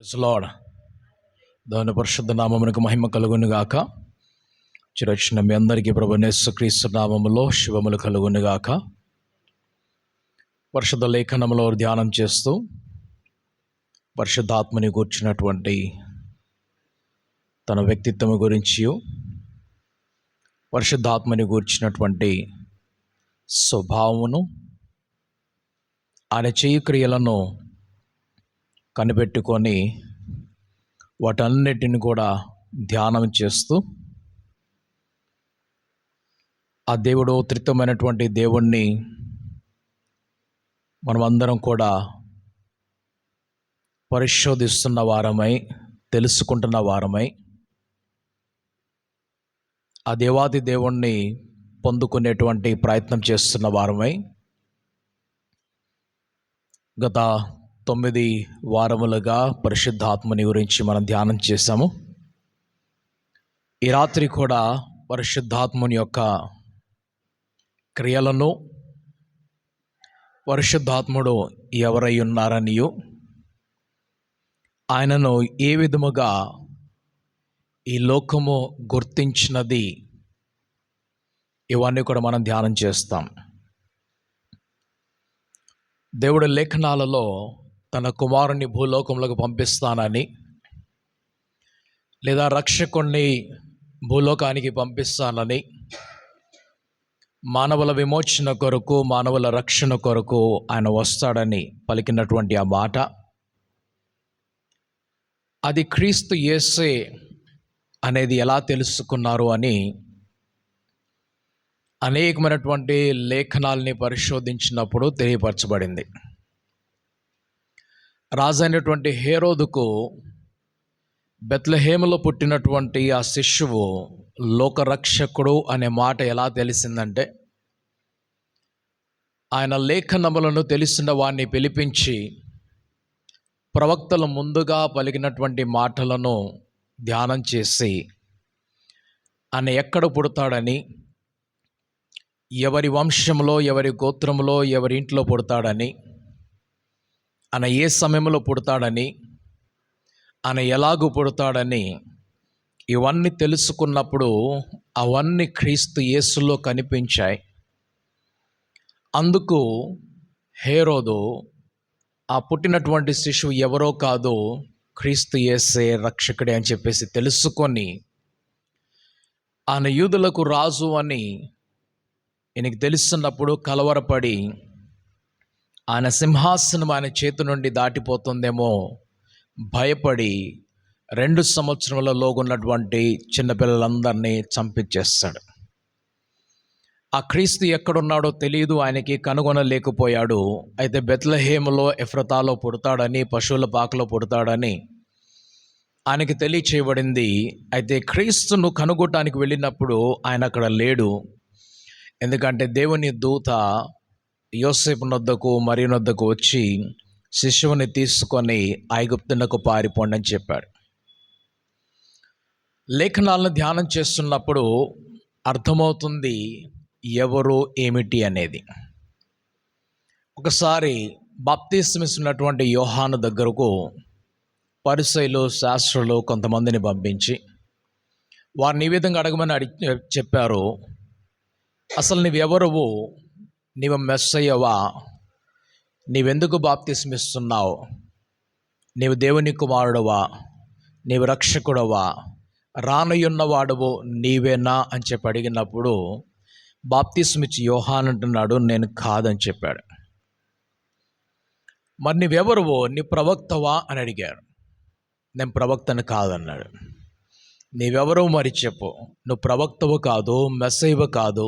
Praise lord. దేవుని పరిశుద్ధ నామమునకు మహిమ కలుగును గాక. చిరొచ్చిన మీ అందరికీ ప్రభువైన యేసుక్రీస్తు నామములో శుభములు కలుగును గాక. పరిశుద్ధ లేఖనములో ధ్యానం చేస్తూ పరిశుద్ధాత్మని గూర్చినటువంటి తన వ్యక్తిత్వం గురించి, పరిశుద్ధాత్మని గూర్చినటువంటి స్వభావమును, ఆయన చేయి క్రియలను కనిపెట్టుకొని వాటన్నిటిని కూడా ధ్యానం చేస్తూ ఆ దేవుడు త్రిత్వమైనటువంటి దేవుణ్ణి మనమందరం కూడా పరిశోధిస్తున్న వారమై, తెలుసుకుంటున్న వారమై, ఆ దేవాది దేవుణ్ణి పొందుకునేటువంటి ప్రయత్నం చేస్తున్న వారమై గత 9 వారములుగా పరిశుద్ధాత్మని గురించి మనం ధ్యానం చేశాము. ఈ రాత్రి కూడా పరిశుద్ధాత్మని యొక్క క్రియలను, పరిశుద్ధాత్ముడు ఎవరై ఉన్నారనియు, ఆయనను ఏ విధముగా ఈ లోకము గుర్తించినది, ఇవన్నీ కూడా మనం ధ్యానం చేస్తాం. దేవుడి లేఖనాలలో తన కుమారుని భూలోకంలోకి పంపిస్తానని, లేదా రక్షకుణ్ణి భూలోకానికి పంపిస్తానని, మానవుల విమోచన కొరకు, మానవుల రక్షణ కొరకు ఆయన వస్తాడని పలికినటువంటి ఆ మాట, అది క్రీస్తు యేసే అనేది ఎలా తెలుసుకున్నారు అని అనేకమైనటువంటి లేఖనాల్ని పరిశోధించినప్పుడు తెలియపరచబడింది. రాజైనటువంటి హేరోదుకు బెత్లెహేములో పుట్టినటువంటి ఆ శిశువు లోకరక్షకుడు అనే మాట ఎలా తెలిసిందంటే, ఆయన లేఖనములను తెలిసిన వారిని పిలిపించి ప్రవక్తలు ముందుగా పలికినటువంటి మాటలను ధ్యానం చేసి ఆయన ఎక్కడ పుడతాడని, ఎవరి వంశంలో, ఎవరి గోత్రంలో, ఎవరి ఇంట్లో పుడతాడని, ఆయన ఏ సమయంలో పుడతాడని, ఆయన ఎలాగూ పుడతాడని, ఇవన్నీ తెలుసుకున్నప్పుడు అవన్నీ క్రీస్తు యేసులో కనిపించాయి. అందుకు హేరోదు ఆ పుట్టినటువంటి శిశువు ఎవరో కాదు, క్రీస్తు యేసే రక్షకుడే అని చెప్పేసి తెలుసుకొని, ఆయన యూదులకు రాజు అని ఈయనకి తెలుస్తున్నప్పుడు కలవరపడి, ఆయన సింహాసనం ఆయన చేతి నుండి దాటిపోతుందేమో భయపడి 2 సంవత్సరములలోగా ఉన్నటువంటి చిన్నపిల్లలందరినీ చంపించేస్తాడు. ఆ క్రీస్తు ఎక్కడున్నాడో తెలియదు, ఆయనకి కనుగొనలేకపోయాడు. అయితే బెత్లెహేములో ఎఫ్రతాలో పుడతాడని, పశువుల పాకలో పుడతాడని ఆయనకి తెలియచేయబడింది. అయితే క్రీస్తును కనుగొనడానికి వెళ్ళినప్పుడు ఆయన అక్కడ లేడు. ఎందుకంటే దేవుని దూత యోసేపు నొద్దకు, మరియ నొద్దకు వచ్చి శిశువుని తీసుకొని ఐగుప్తునకు పారిపోండి అని చెప్పాడు. లేఖనాలను ధ్యానం చేస్తున్నప్పుడు అర్థమవుతుంది ఎవరు ఏమిటి అనేది. ఒకసారి బాప్తిస్మిస్తున్నటువంటి యోహాను దగ్గరకు పరిసయ్యులు, శాస్త్రులు కొంతమందిని పంపించి వారిని ఈ విధంగా అడగమని చెప్పారు. అసలు నీవెవరువు? నీవు మెస్సయ్యవా? నీవెందుకు బాప్తిస్మిస్తున్నావు? నీవు దేవుని కుమారుడవా? నీవు రక్షకుడవా? రానయ్యున్నవాడవు నీవేనా అని చెప్పి అడిగినప్పుడు బాప్తిస్మిచ్చి యోహాను అంటున్నాడు, నేను కాదని చెప్పాడు. మరి నీవెవరువో? నీ ప్రవక్తవా అని అడిగారు. నేను ప్రవక్తను కాదన్నాడు. నీవెవరో మరి చెప్పు. నువ్వు ప్రవక్తవు కాదు, మెస్సయ్యవు కాదు,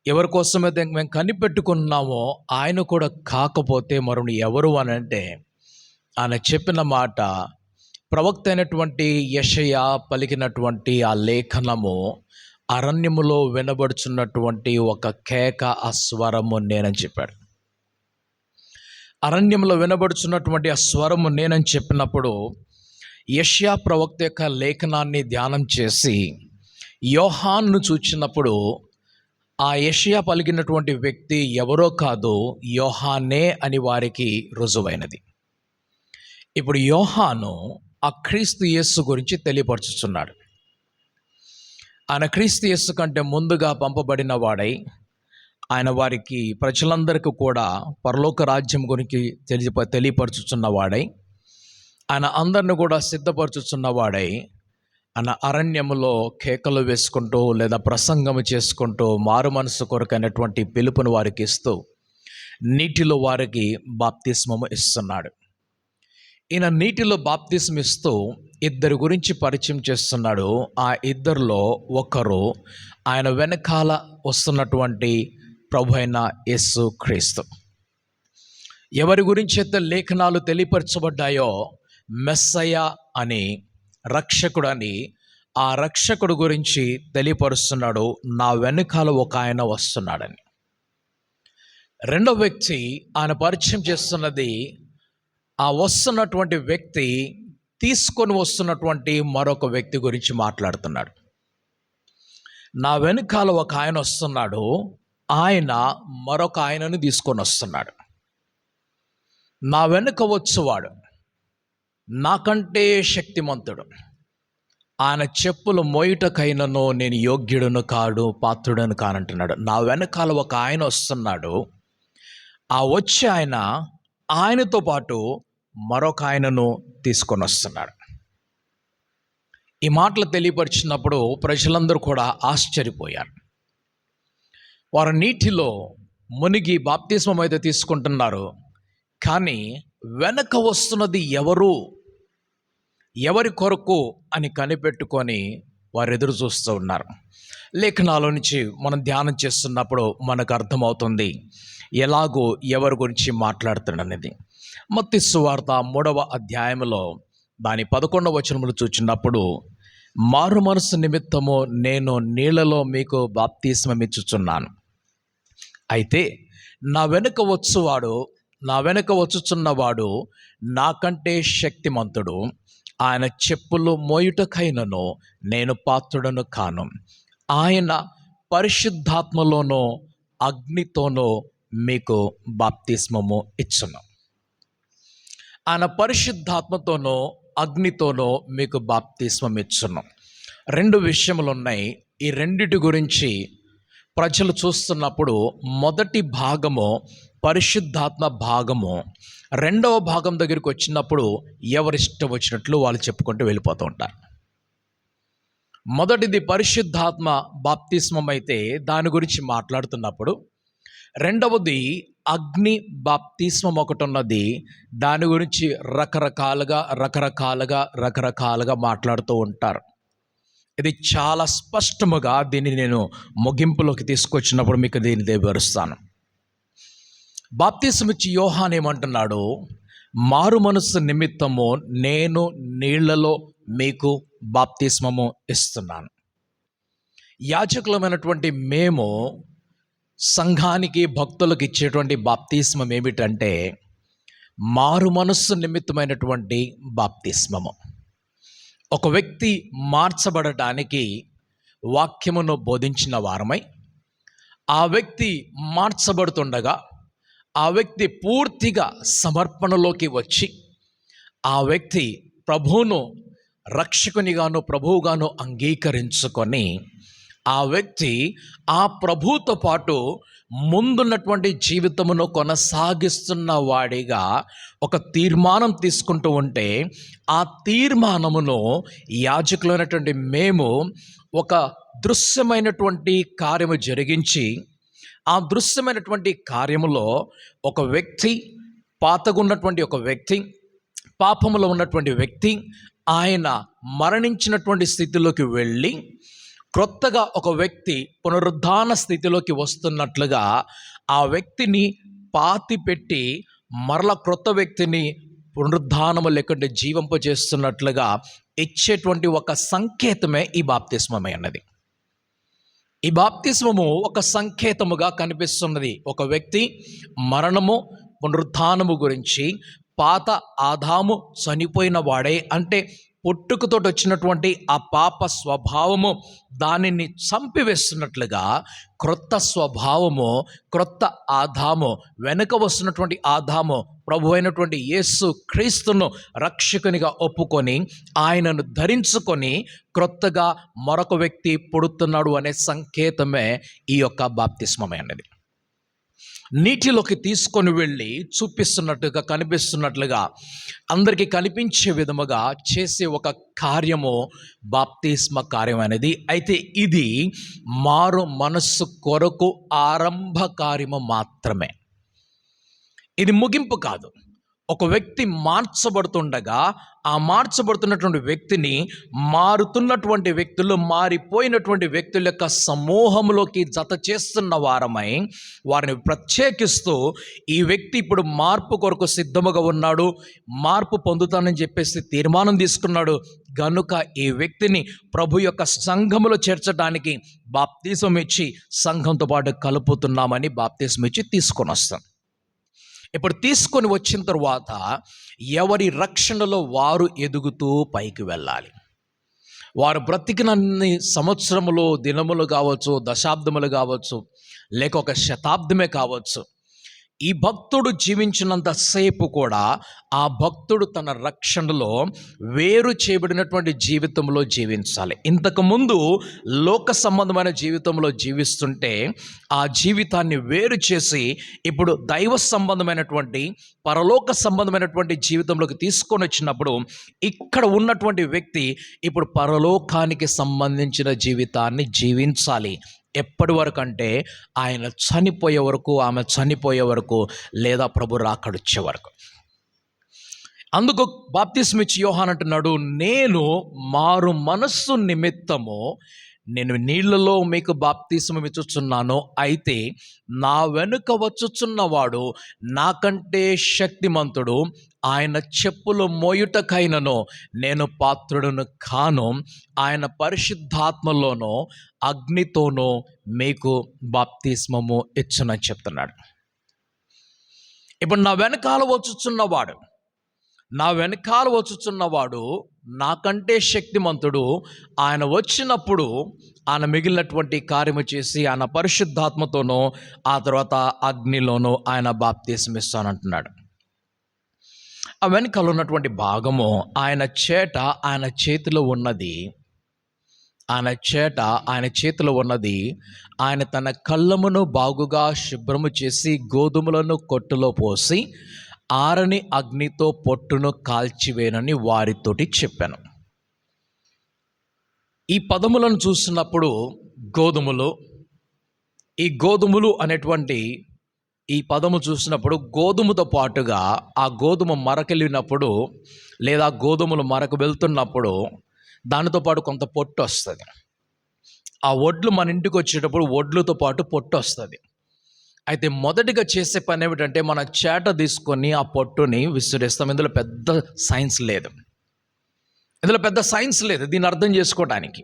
ఎవరి కోసమైతే మేము కనిపెట్టుకున్నామో ఆయన కూడా కాకపోతే మరి నువ్వు ఎవరు అని అంటే, ఆయన చెప్పిన మాట ప్రవక్త అయినటువంటి యెషయా పలికినటువంటి ఆ లేఖనము అరణ్యములో వినబడుచున్నటువంటి ఒక కేక, ఆ స్వరము నేనని చెప్పాడు. అరణ్యంలో వినబడుచున్నటువంటి ఆ స్వరము నేనని చెప్పినప్పుడు యెషయా ప్రవక్త యొక్క లేఖనాన్ని ధ్యానం చేసి యోహానును చూచినప్పుడు ఆ యెషయా పలికినటువంటి వ్యక్తి ఎవరో కాదు, యోహానే అని వారికి రుజువైనది. ఇప్పుడు యోహాను ఆ క్రీస్తు యేసు గురించి తెలియపరచుచున్నాడు. ఆయన క్రీస్తు యేసు కంటే ముందుగా పంపబడిన వాడై ఆయన వారికి ప్రజలందరికీ కూడా పరలోక రాజ్యం గురించి తెలియపరచుచున్న వాడై ఆయన అందరిని కూడా సిద్ధపరచుచున్న వాడై ఆయన అరణ్యములో కేకలు వేసుకుంటూ లేదా ప్రసంగము చేసుకుంటూ మారు మనసు కొరకైనటువంటి పిలుపును వారికి ఇస్తూ నీటిలో వారికి బాప్తిస్మము ఇస్తున్నాడు. ఈయన నీటిలో బాప్తిస్మం ఇస్తూ ఇద్దరి గురించి పరిచయం చేస్తున్నాడు. ఆ ఇద్దరిలో ఒకరు ఆయన వెనకాల వస్తున్నటువంటి ప్రభు అయిన యేసు క్రీస్తు. ఎవరి గురించి అయితే లేఖనాలు తెలియపరచబడ్డాయో మెస్సయ్య అని, రక్షకుడు అని, ఆ రక్షకుడు గురించి తెలియపరుస్తున్నాడు. నా వెనకాల ఒక ఆయన వస్తున్నాడని. రెండో వ్యక్తి ఆయన పరిచయం చేస్తున్నది ఆ వస్తున్నటువంటి వ్యక్తి తీసుకొని వస్తున్నటువంటి మరొక వ్యక్తి గురించి మాట్లాడుతున్నాడు. నా వెనకాల ఒక ఆయన వస్తున్నాడు, ఆయన మరొక ఆయనను తీసుకొని వస్తున్నాడు. నా వెనుక వచ్చువాడు నాకంటే శక్తిమంతుడు, ఆయన చెప్పులు మోయుటకైనను నేను యోగ్యుడును కాడు, పాత్రుడను కానంటున్నాడు. నా వెనకాల ఒక ఆయన వస్తున్నాడు, ఆ వచ్చే ఆయనతో పాటు మరొక ఆయనను తీసుకొని వస్తున్నాడు. ఈ మాటలు తెలియపరిచినప్పుడు ప్రజలందరూ కూడా ఆశ్చర్యపోయారు. వారు నీటిలో మునిగి బాప్తిస్మం అయితే తీసుకుంటున్నారు, కానీ వెనక వస్తున్నది ఎవరి కొరకు అని కనిపెట్టుకొని వారు ఎదురు చూస్తూ ఉన్నారు. లేఖనాల నుంచి మనం ధ్యానం చేస్తున్నప్పుడు మనకు అర్థమవుతుంది ఎలాగో ఎవరి గురించి మాట్లాడుతున్నది. మత్తయి సువార్త 3వ అధ్యాయంలో దాని 11వ వచనములు చూచినప్పుడు, మారు మనసు నిమిత్తము నేను నీళ్లలో మీకు బాప్తిస్మం ఇచ్చుచున్నాను, అయితే నా వెనుక వచ్చుచున్నవాడు నాకంటే శక్తిమంతుడు, ఆయన చెప్పులు మోయుటకైనను నేను పాత్రుడను కాను, ఆయన పరిశుద్ధాత్మలోనో అగ్నితోనో మీకు బాప్తిస్మము ఇచ్చును. ఆయన పరిశుద్ధాత్మతోనో అగ్నితోనో మీకు బాప్తిస్మం ఇచ్చును. రెండు విషయములు ఉన్నాయి. ఈ రెండిటి గురించి ప్రజలు చూస్తున్నప్పుడు మొదటి భాగము పరిశుద్ధాత్మ భాగము, రెండవ భాగం దగ్గరికి వచ్చినప్పుడు ఎవరిష్టం వచ్చినట్లు వాళ్ళు చెప్పుకుంటూ వెళ్ళిపోతూ ఉంటారు. మొదటిది పరిశుద్ధాత్మ బాప్తిస్మం అయితే దాని గురించి మాట్లాడుతున్నప్పుడు, రెండవది అగ్ని బాప్తిస్మం ఒకటి ఉన్నది, దాని గురించి రకరకాలుగా మాట్లాడుతూ ఉంటారు. ఇది చాలా స్పష్టముగా దీన్ని నేను ముగింపులోకి తీసుకొచ్చినప్పుడు మీకు దీన్ని వివరిస్తాను. బాప్తిస్మం ఇచ్చి యోహాను ఏమంటున్నాడు, మారు మనస్సు నిమిత్తము నేను నీళ్లలో మీకు బాప్తిస్మము ఇస్తున్నాను. యాజకులమైనటువంటి మేము సంఘానికి భక్తులకు ఇచ్చేటువంటి బాప్తిస్మం ఏమిటంటే మారు మనస్సు నిమిత్తమైనటువంటి బాప్తిస్మము. ఒక వ్యక్తి మార్చబడటానికి వాక్యమును బోధించిన వారమై, ఆ వ్యక్తి మార్చబడుతుండగా ఆ వ్యక్తి పూర్తిగా సమర్పణలోకి వచ్చి ఆ వ్యక్తి ప్రభువును రక్షకునిగాను ప్రభువుగాను అంగీకరించుకొని ఆ వ్యక్తి ఆ ప్రభువుతో పాటు ముందున్నటువంటి జీవితమును కొనసాగిస్తున్న వాడిగా ఒక తీర్మానం తీసుకుంటూ ఉంటే, ఆ తీర్మానమును యాజకులైనటువంటి మేము ఒక దృశ్యమైనటువంటి కార్యము జరిగించి, ఆ దృశ్యమైనటువంటి కార్యములో ఒక వ్యక్తి, పాతగున్నటువంటి ఒక వ్యక్తి, పాపములో ఉన్నటువంటి వ్యక్తి, ఆయన మరణించినటువంటి స్థితిలోకి వెళ్ళి క్రొత్తగా ఒక వ్యక్తి పునరుద్ధాన స్థితిలోకి వస్తున్నట్లుగా ఆ వ్యక్తిని పాతిపెట్టి మరల క్రొత్త వ్యక్తిని పునరుద్ధానము లేకుంటే జీవింపజేస్తున్నట్లుగా ఇచ్చేటువంటి ఒక సంకేతమే ఈ బాప్తిస్మమే అన్నది. ఈ బాప్తిస్మము ఒక సంకేతముగా కనిపిస్తున్నది. ఒక వ్యక్తి మరణము పునరుద్ధానము గురించి, పాత ఆదాము చనిపోయిన వాడే, అంటే పుట్టుకతోటి వచ్చినటువంటి ఆ పాప స్వభావము దానిని చంపివేస్తున్నట్లుగా క్రొత్త స్వభావము, క్రొత్త ఆదాము, వెనుక వస్తున్నటువంటి ఆదాము ప్రభు అయినటువంటి యేసు క్రీస్తును రక్షకునిగా ఒప్పుకొని ఆయనను ధరించుకొని క్రొత్తగా మరొక వ్యక్తి పుడుతున్నాడు అనే సంకేతమే ఈ యొక్క బాప్తిస్మమే అనేది. నీటిలోకి తీసుకొని వెళ్ళి చూపిస్తున్నట్టుగా, కనిపిస్తున్నట్లుగా, అందరికీ కనిపించే విధముగా చేసే ఒక కార్యము బాప్తిస్మ కార్యం అనేది. అయితే ఇది మారు మనస్సు కొరకు ఆరంభ కార్యము మాత్రమే, ఇది ముగింపు కాదు. ఒక వ్యక్తి మార్చబడుతుండగా ఆ మార్చబడుతున్నటువంటి వ్యక్తిని మారుతున్నటువంటి వ్యక్తులు, మారిపోయినటువంటి వ్యక్తుల యొక్క సమూహంలోకి జత చేస్తున్న వారమై వారిని ప్రత్యేకిస్తూ, ఈ వ్యక్తి ఇప్పుడు మార్పు కొరకు సిద్ధముగా ఉన్నాడు, మార్పు పొందుతానని చెప్పేసి తీర్మానం తీసుకున్నాడు గనుక ఈ వ్యక్తిని ప్రభు యొక్క సంఘములో చేర్చడానికి బాప్తిసం ఇచ్చి సంఘంతో పాటు కలుపుతున్నామని బాప్తిసం ఇచ్చి తీసుకొని వస్తాం. ఇప్పుడు తీసుకొని వచ్చిన తర్వాత ఎవరి రక్షణలో వారు ఎదుగుతూ పైకి వెళ్ళాలి. వారు బ్రతికినన్ని సంవత్సరములు, దినములు కావచ్చు, దశాబ్దములు కావచ్చు, లేక ఒక శతాబ్దమే కావచ్చు, ఈ భక్తుడు జీవించినంతసేపు కూడా ఆ భక్తుడు తన రక్షణలో వేరు చేయబడినటువంటి జీవితంలో జీవించాలి. ఇంతకుముందు లోక సంబంధమైన జీవితంలో జీవిస్తుంటే ఆ జీవితాన్ని వేరు చేసి ఇప్పుడు దైవ సంబంధమైనటువంటి, పరలోక సంబంధమైనటువంటి జీవితంలోకి తీసుకొని వచ్చినప్పుడు ఇక్కడ ఉన్నటువంటి వ్యక్తి ఇప్పుడు పరలోకానికి సంబంధించిన జీవితాన్ని జీవించాలి. ఎప్పటి వరకు అంటే ఆయన చనిపోయే వరకు, ఆమె చనిపోయే వరకు, లేదా ప్రభు రాకడొచ్చే వరకు. అందుకు బాప్తిస్మ ఇచ్చి యోహాను అంటున్నాడు, నేను మారు మనస్సు నిమిత్తము నేను నీళ్లలో మీకు బాప్తిస్మం ఇచ్చుచున్నాను, అయితే నా వెనుక వచ్చుచున్నవాడు నాకంటే శక్తిమంతుడు, ఆయన చెప్పులు మోయుటకైనను నేను పాత్రుడును కాను, ఆయన పరిశుద్ధాత్మలోనో అగ్నితోనో మీకు బాప్తిస్మము ఇచ్చునని చెప్తున్నాడు. ఇప్పుడు నా వెనకాల వచ్చుచున్నవాడు నాకంటే శక్తిమంతుడు, ఆయన వచ్చినప్పుడు ఆయన మిగిలినటువంటి కార్యము చేసి ఆయన పరిశుద్ధాత్మతోనో ఆ తర్వాత అగ్నిలోనో ఆయన బాప్తిస్మం ఇస్తానంటున్నాడు. ఆ వెనకాల ఉన్నటువంటి భాగము ఆయన చేతిలో ఉన్నది, ఆయన తన కళ్ళమును బాగుగా శుభ్రము చేసి గోధుమలను కొట్టులో పోసి ఆరని అగ్నితో పొట్టును కాల్చివేనని వారితోటి చెప్పాను. ఈ పదములను చూసినప్పుడు గోధుమలు అనేటువంటి ఈ పదము చూసినప్పుడు గోధుమతో పాటుగా ఆ గోధుమ మరకెళ్ళినప్పుడు లేదా గోధుమలు మరక వెళ్తున్నప్పుడు దానితో పాటు కొంత పొట్టు వస్తుంది. ఆ వడ్లు మన ఇంటికి వచ్చేటప్పుడు వడ్లతో పాటు పొట్టు వస్తుంది. అయితే మొదటిగా చేసే పని ఏమిటంటే మన చేట తీసుకొని ఆ పొట్టుని విసిరేస్తాం. ఇందులో పెద్ద సైన్స్ లేదు దీన్ని అర్థం చేసుకోవడానికి.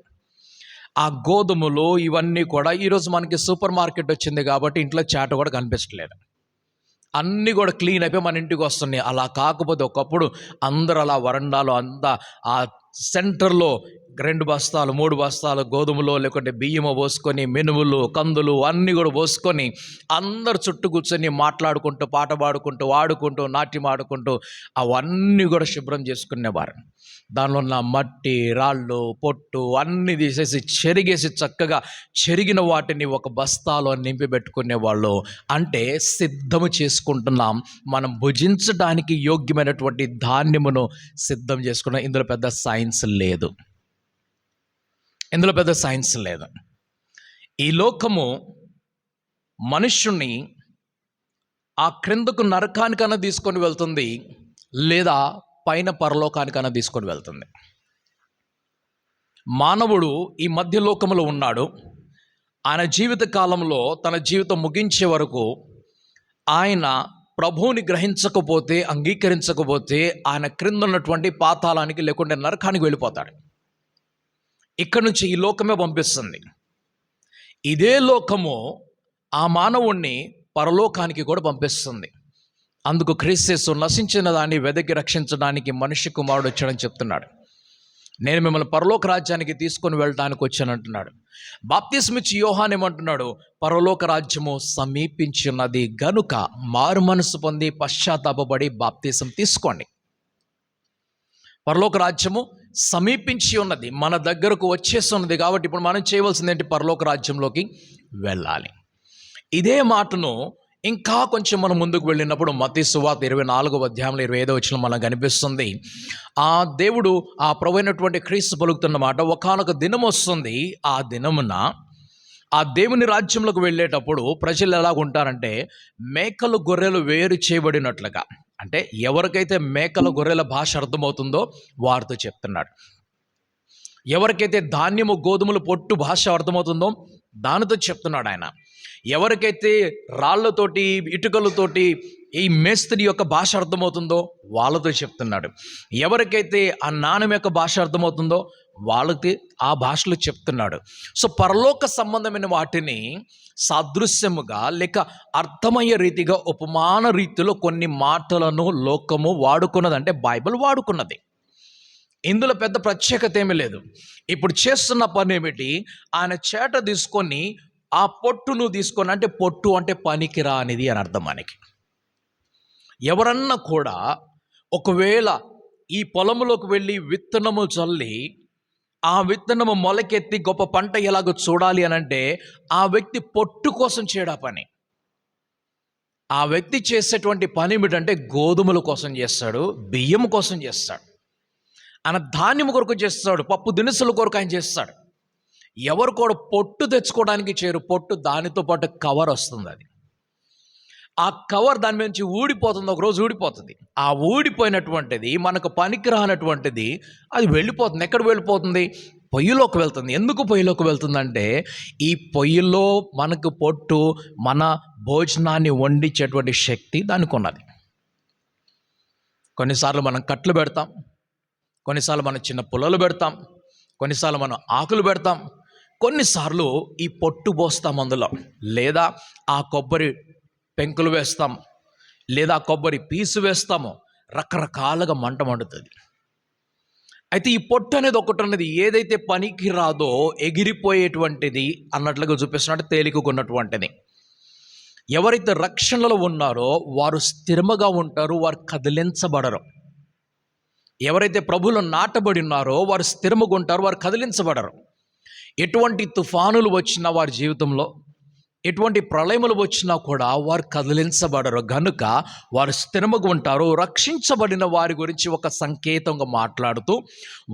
ఆ గోధుమలు ఇవన్నీ కూడా ఈరోజు మనకి సూపర్ మార్కెట్ వచ్చింది కాబట్టి ఇంట్లో చేట కూడా కనిపించట్లేదు, అన్నీ కూడా క్లీన్ అయిపోయి మన ఇంటికి వస్తున్నాయి. అలా కాకపోతే ఒకప్పుడు అందరూ అలా వరండాలో అంతా ఆ సెంటర్లో 2 బస్తాలు 3 బస్తాలు గోధుమలో లేకుంటే బియ్యము పోసుకొని, మినుములు, కందులు అన్నీ కూడా పోసుకొని అందరు చుట్టూ కూర్చొని మాట్లాడుకుంటూ, పాట పాడుకుంటూ, ఆడుకుంటూ, నాట్యం ఆడుకుంటూ అవన్నీ కూడా శుభ్రం చేసుకునేవారు. దానిలో ఉన్న మట్టి, రాళ్ళు, పొట్టు అన్నీ తీసేసి చెరిగేసి చక్కగా చెరిగిన వాటిని ఒక బస్తాలో నింపి పెట్టుకునేవాళ్ళు. అంటే సిద్ధము చేసుకుంటున్నాం, మనం భుజించడానికి యోగ్యమైనటువంటి ధాన్యమును సిద్ధం చేసుకున్నాం. ఇందులో పెద్ద సైన్స్ లేదు. ఈ లోకము మనుష్యుణ్ణి ఆ క్రిందకు నరకానికన్నా తీసుకొని వెళ్తుంది, లేదా పైన పరలోకానికన్నా తీసుకొని వెళ్తుంది. మానవుడు ఈ మధ్య లోకములో ఉన్నాడు. ఆయన జీవిత కాలంలో తన జీవితం ముగించే వరకు ఆయన ప్రభువుని గ్రహించకపోతే, అంగీకరించకపోతే ఆయన క్రింద ఉన్నటువంటి పాతాళానికి లేకుంటే నరకానికి వెళ్ళిపోతాడు. ఇక్కడ నుంచి ఈ లోకమే పంపిస్తుంది. ఇదే లోకము ఆ మానవుణ్ణి పరలోకానికి కూడా పంపిస్తుంది. అందుకు క్రీస్తు నశించిన దాన్ని వెదకి రక్షించడానికి మనిషి కుమారుడు వచ్చాడని చెప్తున్నాడు. నేను మిమ్మల్ని పరలోక రాజ్యానికి తీసుకొని వెళ్ళడానికి వచ్చానంటున్నాడు. బాప్తిస్మిచ్చి యోహాన్ ఏమంటున్నాడు? పరలోక రాజ్యము సమీపించున్నది గనుక మారు మనసు పొంది పశ్చాత్తాపపడి బాప్తిసం తీసుకోండి. పరలోక రాజ్యము సమీపించి ఉన్నది, మన దగ్గరకు వచ్చేస్తున్నది. కాబట్టి ఇప్పుడు మనం చేయవలసింది ఏంటి? పరలోక రాజ్యంలోకి వెళ్ళాలి. ఇదే మాటను ఇంకా కొంచెం మనం ముందుకు వెళ్ళినప్పుడు మత్తయి సువార్త 24వ అధ్యాయంలో 25వ వచనం మనకు కనిపిస్తుంది. ఆ దేవుడు, ఆ ప్రభువైనటువంటి క్రీస్తు పలుకుతున్న మాట, ఒకానొక దినం వస్తుంది, ఆ దినమున ఆ దేవుని రాజ్యంలోకి వెళ్ళేటప్పుడు ప్రజలు ఎలాగుంటారంటే మేకలు గొర్రెలు వేరు చేయబడినట్లుగా. అంటే ఎవరికైతే మేకల గొర్రెల భాష అర్థమవుతుందో వారితో చెప్తున్నాడు. ఎవరికైతే ధాన్యము గోధుమలు పొట్టు భాష అర్థమవుతుందో దానితో చెప్తున్నాడు ఆయన. ఎవరికైతే రాళ్లతోటి ఇటుకలతోటి ఈ మేస్త్రి యొక్క భాష అర్థమవుతుందో వాళ్ళతో చెప్తున్నాడు. ఎవరికైతే ఆ నాణెం యొక్క భాష అర్థమవుతుందో వాళ్ళకి ఆ భాషలో చెప్తున్నాడు. సో పరలోక సంబంధమైన వాటిని సాదృశ్యముగా లేక అర్థమయ్యే రీతిగా ఉపమాన రీతిలో కొన్ని మాటలను లోకము వాడుకున్నది, అంటే బైబిల్ వాడుకున్నది. ఇందులో పెద్ద ప్రత్యేకత ఏమీ లేదు. ఇప్పుడు చేస్తున్న పని ఏమిటి? ఆయన చేట తీసుకొని ఆ పొట్టును తీసుకొని, అంటే పొట్టు అంటే పనికిరా అనేది అని అర్థం. మనకి ఎవరన్నా కూడా ఒకవేళ ఈ పొలంలోకి వెళ్ళి విత్తనము చల్లి ఆ విత్తనము మొలకెత్తి గొప్ప పంట ఎలాగో చూడాలి అని అంటే ఆ వ్యక్తి పొట్టు కోసం చేయడా పని. ఆ వ్యక్తి చేసేటువంటి పని ఏమిటంటే గోధుమల కోసం చేస్తాడు, బియ్యం కోసం చేస్తాడు, ఆయన ధాన్యం కొరకు చేస్తాడు, పప్పు దినుసుల కొరకు ఆయన చేస్తాడు. ఎవరు కూడా పొట్టు తెచ్చుకోవడానికి చేయరు. పొట్టు దానితో పాటు కవర్ వస్తుంది. అది ఆ కవర్ దాని నుంచి ఊడిపోతుంది, ఒకరోజు ఊడిపోతుంది. ఆ ఊడిపోయినటువంటిది మనకు పనికిరానటువంటిది అది వెళ్ళిపోతుంది. ఎక్కడ వెళ్ళిపోతుంది? పొయ్యిలోకి వెళ్తుంది. ఎందుకు పొయ్యిలోకి వెళ్తుందంటే ఈ పొయ్యిలో మనకు పొట్టు మన భోజనాన్ని వండించేటువంటి శక్తి దానికి ఉన్నది. కొన్నిసార్లు మనం కట్లు పెడతాం, కొన్నిసార్లు మనం చిన్న పుల్లలు పెడతాం, కొన్నిసార్లు మనం ఆకులు పెడతాం, కొన్నిసార్లు ఈ పొట్టు పోస్తాం అందులో, లేదా ఆ కొబ్బరి పెంకులు వేస్తాం, లేదా కొబ్బరి పీసు వేస్తాము. రకరకాలుగా మంట మండుతుంది. అయితే ఈ పొట్టు అనేది ఒకటి ఉన్నది, ఏదైతే పనికి రాదో ఎగిరిపోయేటువంటిది అన్నట్లుగా చూపిస్తున్నట్టు తేలికగా ఉన్నటువంటిది. ఎవరైతే రక్షణలో ఉన్నారో వారు స్థిరముగా ఉంటారు, వారు కదిలించబడరు. ఎవరైతే ప్రభువులో నాటబడి ఉన్నారో వారు స్థిరముగా ఉంటారు, వారు కదిలించబడరు. ఎటువంటి తుఫానులు వచ్చినా వారి జీవితంలో, ఎటువంటి ప్రళయములు వచ్చినా కూడా వారు కదిలించబడరు. గనుక వారు స్థిరముగా ఉంటారు. రక్షించబడిన వారి గురించి ఒక సంకేతంగా మాట్లాడుతూ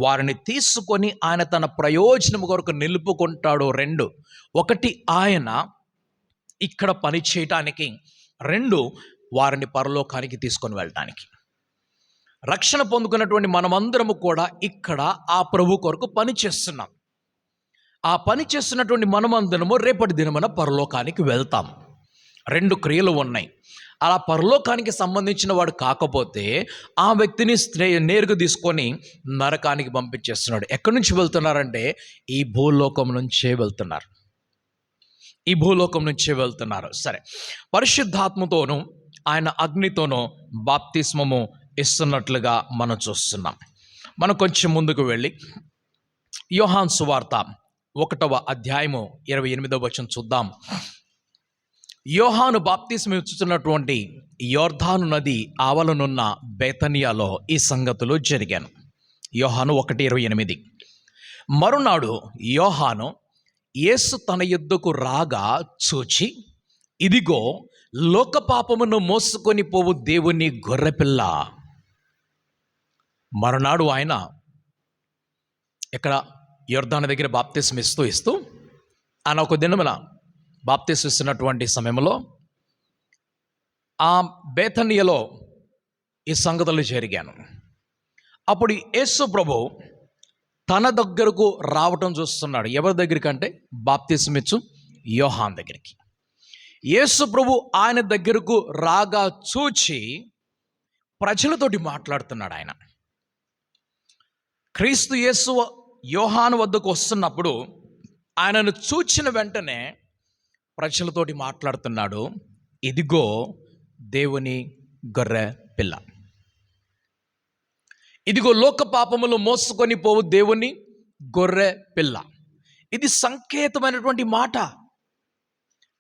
వారిని తీసుకొని ఆయన తన ప్రయోజనం కొరకు నిలుపుకుంటాడు. 2, 1 ఆయన ఇక్కడ పని చేయటానికి, 2 వారిని పరలోకానికి తీసుకొని వెళ్ళటానికి. రక్షణ పొందుకున్నటువంటి మనమందరము కూడా ఇక్కడ ఆ ప్రభు కొరకు పని చేస్తున్నాం. ఆ పని చేస్తున్నటువంటి మనమందరము రేపటి దినమున పరలోకానికి వెళ్తాం. 2 క్రియలు ఉన్నాయి. అలా పరలోకానికి సంబంధించిన వాడు కాకపోతే ఆ వ్యక్తిని నేరుగా తీసుకొని నరకానికి పంపించేస్తున్నాడు. ఎక్కడి నుంచి వెళ్తున్నారంటే ఈ భూలోకం నుంచే వెళ్తున్నారు. ఈ భూలోకం నుంచే వెళ్తున్నారు. సరే, పరిశుద్ధాత్మతోనూ ఆయన అగ్నితోనూ బాప్తిస్మము ఇస్తున్నట్లుగా మనం చూస్తున్నాం. మనం కొంచెం ముందుకు వెళ్ళి యోహాను సువార్త 1వ అధ్యాయము 28వ వచనం చూద్దాం. యోహాను బాప్తిస్మం ఇచ్చుతున్నటువంటి యోర్దాను నది ఆవలనున్న బేతనియాలో ఈ సంగతులు జరిగాను. యోహాను 1:28. మరునాడు యోహాను యేసు తన యొద్దకు రాగా చూచి, ఇదిగో లోక పాపమును మోసుకొని పోవు దేవుని గొర్రెపిల్ల. మరునాడు ఆయన ఇక్కడ యోర్దాను దగ్గర బాప్తిస్మం ఇస్తూ ఆయన ఒక దినమున బాప్తిస్మం ఇస్తున్నటువంటి సమయంలో ఆ బేతనియలో ఈ సంగతులు జరిగాను. అప్పుడు యేసు ప్రభు తన దగ్గరకు రావటం చూస్తున్నాడు. ఎవరి దగ్గరికి అంటే బాప్తిస్మం ఇచ్చు యోహాను దగ్గరికి. యేసు ప్రభు ఆయన దగ్గరకు రాగా చూచి ప్రజలతోటి మాట్లాడుతున్నాడు. ఆయన క్రీస్తు యేసు యోహాను వద్దకు వస్తున్నప్పుడు ఆయనను చూచిన వెంటనే ప్రజలతోటి మాట్లాడుతున్నాడు. ఇదిగో దేవుని గొర్రె పిల్ల. ఇదిగో లోక పాపములు మోసుకొని పోవు దేవుని గొర్రె పిల్ల. ఇది సంకేతమైనటువంటి మాట.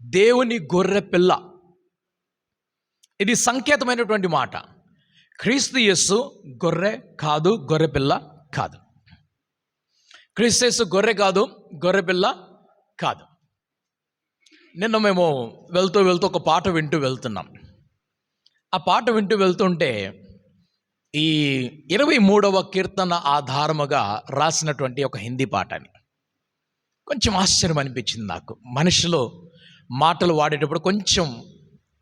దేవుని గొర్రె పిల్ల, ఇది సంకేతమైనటువంటి మాట. క్రీస్తు యేసు గొర్రె కాదు, గొర్రె పిల్ల కాదు. క్రీస్తు యేసు గొర్రె కాదు, గొర్రె పిల్ల కాదు. నిన్న మేము వెళ్తూ ఒక పాట వింటూ వెళ్తున్నాం. ఆ పాట వింటూ వెళ్తుంటే ఈ 23వ కీర్తన ఆధారముగా రాసినటువంటి ఒక హిందీ పాట అని కొంచెం ఆశ్చర్యం అనిపించింది నాకు. మనుషులు మాటలు వాడేటప్పుడు కొంచెం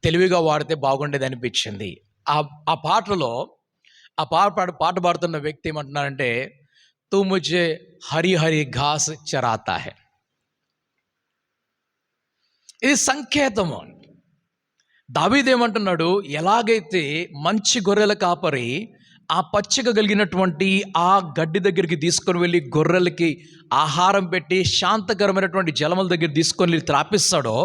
తెలివిగా వాడితే బాగుండేది అనిపించింది. ఆ పాటలో పాట పాడుతున్న వ్యక్తి ఏమంటున్నారంటే, తూ ముझे హరి హరి ఘాస్ చరాతా హై. ఇది సంకేతము. దావీదేమంటున్నాడు, ఎలాగైతే మంచి గొర్రెల కాపరి ఆ పచ్చిక కలిగినటువంటి ఆ గడ్డి దగ్గరికి తీసుకొని వెళ్ళి గొర్రెలకి ఆహారం పెట్టి శాంతకరమైనటువంటి జలముల దగ్గర తీసుకొని వెళ్ళి త్రాపిస్తాడో,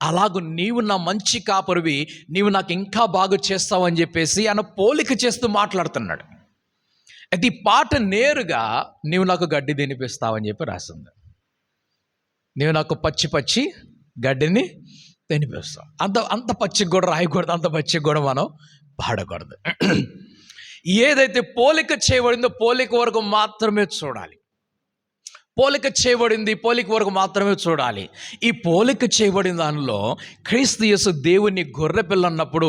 అలాగూ నీవు నా మంచి కాపరివి, నీవు నాకు ఇంకా బాగా చేస్తావు అని చెప్పేసి ఆయన పోలిక చేస్తూ మాట్లాడుతున్నాడు. అయితే ఈ పాట నేరుగా నీవు నాకు గడ్డి తినిపిస్తావని చెప్పి రాస్తుంది. నీవు నాకు పచ్చి గడ్డిని తినిపిస్తావు. అంత పచ్చికి కూడా రాయకూడదు, అంత పచ్చికి కూడా మనం పాడకూడదు. ఏదైతే పోలిక చేయబడిందో పోలిక వరకు మాత్రమే చూడాలి. పోలిక చేయబడింది, పోలిక వరకు మాత్రమే చూడాలి. ఈ పోలిక చేయబడిన దానిలో క్రీస్తు యేసు దేవుని గొర్రెపిల్ల అన్నప్పుడు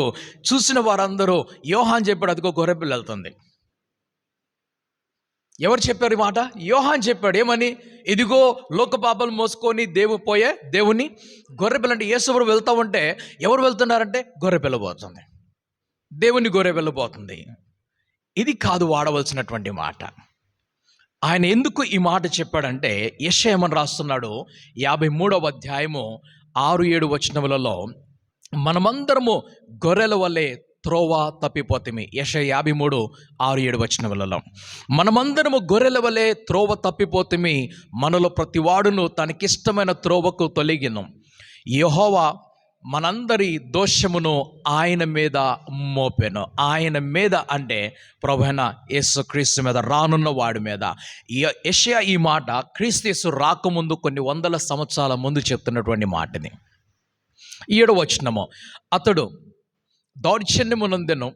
చూసిన వారందరూ యోహాన్ చెప్పాడు, అదిగో గొర్రెపిల్ల వెళ్తుంది. ఎవరు చెప్పారు ఈ మాట? యోహాన్ చెప్పాడు. ఏమని? ఇదిగో లోక పాపాలు మోసుకొని దేవుని గొర్రెపిల్ల. అంటే యేసు వెళ్తా ఉంటే ఎవరు వెళ్తున్నారంటే గొర్రెపిల్ల పోతుంది, దేవుని గొర్రెపిల్ల పోతుంది. ఇది కాదు వాడవలసినటువంటి మాట. ఆయన ఎందుకు ఈ మాట చెప్పాడంటే, యెషయా ఏమని రాస్తున్నాడు, 53వ అధ్యాయము 6-7 వచనములలో, మనమందరము గొర్రెల వలె త్రోవ తప్పిపోతిమి. యెషయా 53:6-7 వచనములలో, మనమందరము గొర్రెల వలె త్రోవ తప్పిపోతిమి, మనలో ప్రతివాడును తనకిష్టమైన త్రోవకు తొలగిను. యెహోవా మనందరి దోషమును ఆయన మీద మోపెను. ఆయన మీద అంటే ప్రభువైన యేసుక్రీస్తు మీద, రానున్న వాడి మీద. యెషయా ఈ మాట క్రీస్తు యేసు రాకముందు కొన్ని వందల సంవత్సరాల ముందు చెప్తున్నటువంటి మాటని. 7వ వచనము, అతడు దౌర్జన్యమునందెను,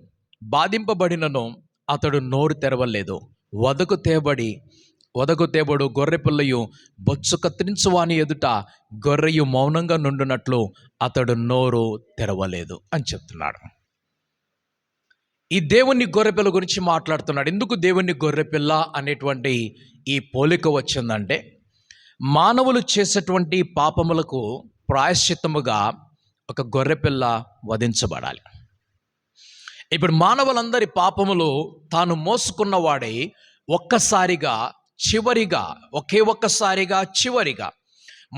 బాధింపబడినను అతడు నోరు తెరవలేదు. వదకు తేబడు గొర్రెపిల్లయు బొచ్చు కత్తిరించువాని ఎదుట గొర్రెయు మౌనంగా నుండునట్లు అతడు నోరు తెరవలేదు అని చెప్తున్నాడు. ఈ దేవుని గొర్రెపిల్ల గురించి మాట్లాడుతున్నాడు. ఎందుకు దేవుని గొర్రెపిల్ల అనేటువంటి ఈ పోలిక వచ్చిందంటే, మానవులు చేసేటువంటి పాపములకు ప్రాయశ్చిత్తముగా ఒక గొర్రెపిల్ల వధించబడాలి. ఇప్పుడు మానవులందరి పాపములు తాను మోసుకున్నవాడై చివరిగా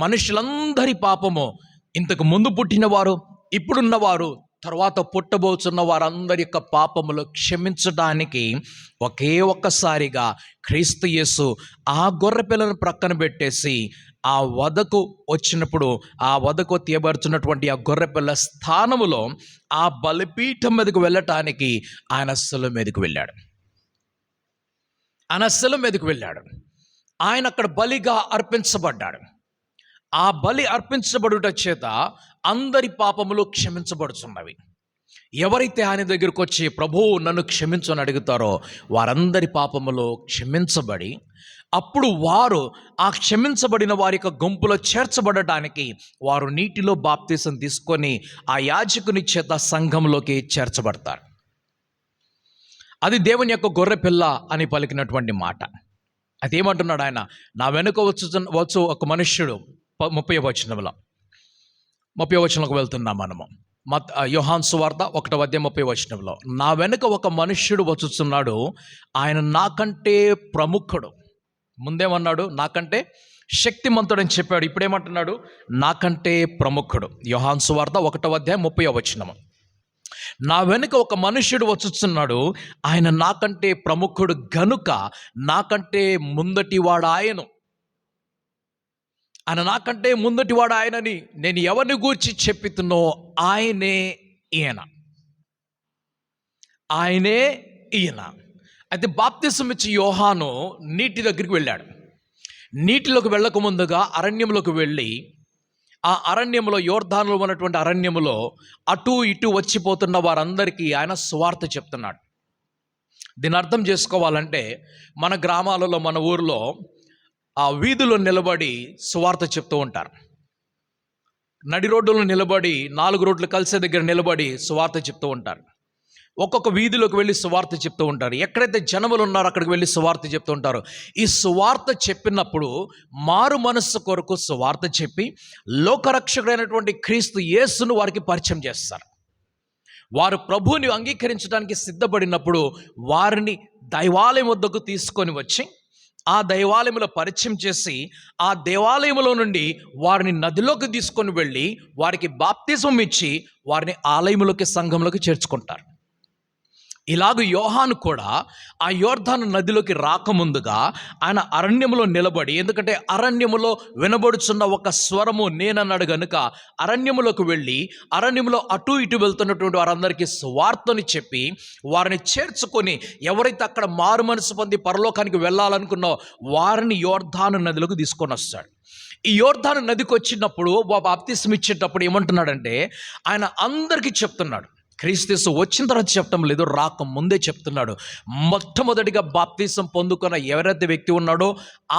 మనుషులందరి పాపము, ఇంతకు ముందు పుట్టినవారు, ఇప్పుడున్నవారు, తర్వాత పుట్టబోతున్న వారందరి యొక్క పాపములు క్షమించడానికి ఒక్కసారిగా క్రీస్తు యేసు ఆ గొర్రె పిల్లను ప్రక్కన పెట్టేసి ఆ వధకు వచ్చినప్పుడు, ఆ వధకు తీయబడుతున్నటువంటి ఆ గొర్రె పిల్ల స్థానములో ఆ బలిపీఠం మీదకు వెళ్ళటానికి ఆయన శిలువ మీదకు వెళ్ళాడు. ఆయన అక్కడ బలిగా అర్పించబడ్డాడు. ఆ బలి అర్పించబడుట చేత అందరి పాపములు క్షమించబడుతున్నవి. ఎవరైతే ఆయన దగ్గరకు వచ్చి ప్రభువు నన్ను క్షమించు అని అడుగుతారో వారందరి పాపములు క్షమించబడి, అప్పుడు వారు ఆ క్షమించబడిన వారి యొక్క గుంపులో చేర్చబడటానికి వారు నీటిలో బాప్తీసం తీసుకొని ఆ యాజకుని చేత సంఘంలోకి చేర్చబడతారు. అది దేవుని యొక్క గొర్రె పిల్ల అని పలికినటువంటి మాట. అదేమంటున్నాడు ఆయన? నా వెనుక వచ్చు ఒక మనుష్యుడు, 30వ వచనంలోకి వెళ్తున్నాం మనము. యోహాను సువార్త 1వ అధ్యాయం 30వ వచనంలో, నా వెనుక ఒక మనుష్యుడు వచ్చుచున్నాడు, ఆయన నాకంటే ప్రముఖుడు. ముందేమన్నాడు? నాకంటే శక్తిమంతుడు అని చెప్పాడు. ఇప్పుడేమంటున్నాడు? నాకంటే ప్రముఖుడు. యోహాను సువార్త 1వ అధ్యాయం 30వ వచనము, నా వెనుక ఒక మనుష్యుడు వచ్చుచున్నాడు, ఆయన నాకంటే ప్రముఖుడు గనుక నాకంటే ముందటివాడు ఆయను. ఆయన నాకంటే ముందటివాడు ఆయనని నేను ఎవరిని గూర్చి చెప్పితున్నో ఆయనే ఈయన. ఆయనే ఈయన. అయితే బాప్తిసం ఇచ్చి యోహాను నీటి దగ్గరికి వెళ్ళాడు. నీటిలోకి వెళ్ళక ముందుగా అరణ్యంలోకి వెళ్ళి, ఆ అరణ్యంలో, యోర్దానులో ఉన్నటువంటి అరణ్యములో అటు ఇటు వచ్చిపోతున్న వారందరికీ ఆయన సువార్త చెప్తున్నాడు. దీని అర్థం చేసుకోవాలంటే, మన గ్రామాలలో, మన ఊరిలో ఆ వీధిలో నిలబడి సువార్త చెప్తూ ఉంటారు. నడి రోడ్డులో నిలబడి, 4 రోడ్లు కలిసే దగ్గర నిలబడి సువార్త చెప్తూ ఉంటారు. ఒక్కొక్క వీధిలోకి వెళ్ళి సువార్త చెప్తూ ఉంటారు. ఎక్కడైతే జనములు ఉన్నారో అక్కడికి వెళ్ళి సువార్త చెప్తూ ఉంటారు. ఈ సువార్త చెప్పినప్పుడు మారు మనస్సు కొరకు సువార్త చెప్పి లోకరక్షకుడైనటువంటి క్రీస్తు యేసును వారికి పరిచయం చేస్తారు. వారు ప్రభువుని అంగీకరించడానికి సిద్ధపడినప్పుడు వారిని దైవాలయం వద్దకు తీసుకొని వచ్చి ఆ దైవాలయంలో పరిచయం చేసి, ఆ దేవాలయంలో నుండి వారిని నదిలోకి తీసుకొని వెళ్ళి వారికి బాప్తిజం ఇచ్చి వారిని ఆలయంలోకి, సంఘంలోకి చేర్చుకుంటారు. ఇలాగ యోహాను కూడా ఆ యోర్దాను నదిలోకి రాకముందుగా ఆయన అరణ్యములో నిలబడి, ఎందుకంటే అరణ్యములో వినబడుచున్న ఒక స్వరము నేనన్నాడు గనుక అరణ్యములోకి వెళ్ళి అరణ్యములో అటు ఇటు వెళ్తున్నటువంటి వారందరికీ సువార్తని చెప్పి వారిని చేర్చుకొని, ఎవరైతే అక్కడ మారు మనసు పొంది పరలోకానికి వెళ్ళాలనుకున్నో వారిని యోర్దాను నదిలోకి తీసుకొని వస్తాడు. ఈ యోర్దాను నదికి వచ్చినప్పుడు బాప్తిసం ఇచ్చేటప్పుడు ఏమంటున్నాడంటే, ఆయన అందరికీ చెప్తున్నాడు. క్రీస్తు వచ్చిన తర్వాత చెప్పడం లేదు, రాక ముందే చెప్తున్నాడు. మొట్టమొదటిగా బాప్తిసం పొందుకున్న ఎవరైతే వ్యక్తి ఉన్నాడో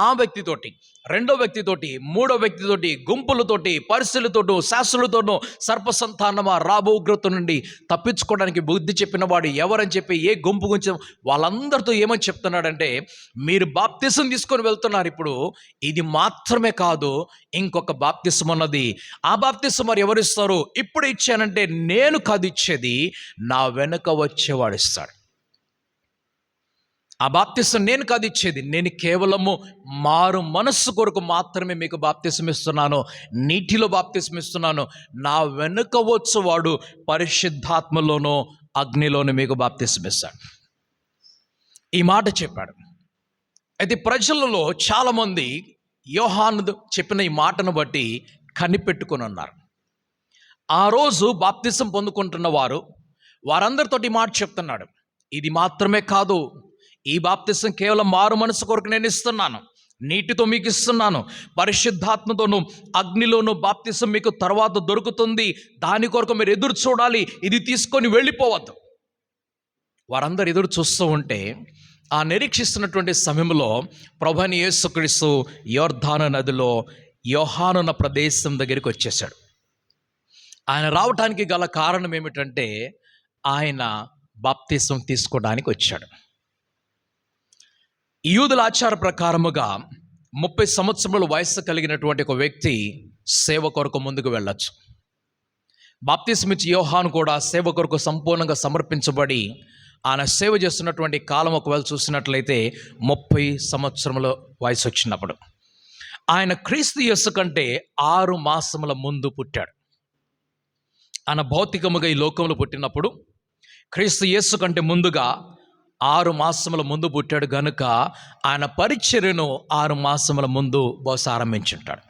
ఆ వ్యక్తితోటి, రెండో వ్యక్తితోటి, మూడో వ్యక్తితోటి, గుంపులతోటి, పరిస్థితులతోటూ, శాస్త్రులతోనూ సర్పసంతానమా రాబో ఉగ్రత నుండి తప్పించుకోవడానికి బుద్ధి చెప్పిన వాడు ఎవరని చెప్పి ఏ గుంపు గురించి వాళ్ళందరితో ఏమని చెప్తున్నాడంటే, మీరు బాప్తిసం తీసుకొని వెళ్తున్నారు, ఇప్పుడు ఇది మాత్రమే కాదు, ఇంకొక బాప్తిసం ఉన్నది. ఆ బాప్తిసం మరి ఎవరిస్తారు? ఇప్పుడు ఇచ్చానంటే నేను కాదు ఇచ్చేది, నా వెనుక వచ్చేవాడు ఇస్తాడు. ఆ బాప్తిసం నేను కాదు ఇచ్చేది, నేను కేవలము మారు మనస్సు కొరకు మాత్రమే మీకు బాప్తిసం ఇస్తున్నాను, నీటిలో బాప్తిసం ఇస్తున్నాను. నా వెనుక వచ్చేవాడు పరిశుద్ధాత్మలోనూ అగ్నిలోనూ మీకు బాప్తిసం ఇస్తాడు. ఈ మాట చెప్పాడు. అయితే ప్రజలలో చాలామంది యోహాను చెప్పిన ఈ మాటను బట్టి కనిపెట్టుకొని ఉన్నారు. ఆ రోజు బాప్తిసం పొందుకుంటున్న వారందరితోటి మాట చెప్తున్నాడు. ఇది మాత్రమే కాదు, ఈ బాప్తిసం కేవలం మారు మనసు కొరకు నేను ఇస్తున్నాను, నీటితో మీకు ఇస్తున్నాను, పరిశుద్ధాత్మతోనూ అగ్నిలోనూ బాప్తిసం మీకు తర్వాత దొరుకుతుంది, దాని కొరకు మీరు ఎదురు చూడాలి, ఇది తీసుకొని వెళ్ళిపోవద్దు. వారందరూ ఎదురు చూస్తూ ఉంటే ఆ నిరీక్షిస్తున్నటువంటి సమయంలో ప్రభువైన యేసుక్రీస్తు యోర్దాను నదిలో యోహానున్న ప్రదేశం దగ్గరికి వచ్చేసాడు. ఆయన రావటానికి గల కారణం ఏమిటంటే, ఆయన బాప్తిసం తీసుకోవడానికి వచ్చాడు. యూదుల ఆచార ప్రకారముగా 30 సంవత్సరముల వయస్సు కలిగినటువంటి ఒక వ్యక్తి సేవ కొరకు ముందుకు వెళ్ళొచ్చు. బాప్తిసం ఇచ్చి యోహాను కూడా సేవ కొరకు సంపూర్ణంగా సమర్పించబడి ఆయన సేవ చేస్తున్నటువంటి కాలం ఒకవేళ చూసినట్లయితే 30 సంవత్సరముల వయసు వచ్చినప్పుడు, ఆయన క్రీస్తు యేసు కంటే 6 మాసముల ముందు పుట్టాడు. ఆయన భౌతికముగా ఈ లోకంలో పుట్టినప్పుడు క్రీస్తు యేసు కంటే ముందుగా 6 మాసముల ముందు పుట్టాడు గనుక ఆయన పరిచర్యను 6 మాసముల ముందు బహుశా ఆరంభించుంటాడు.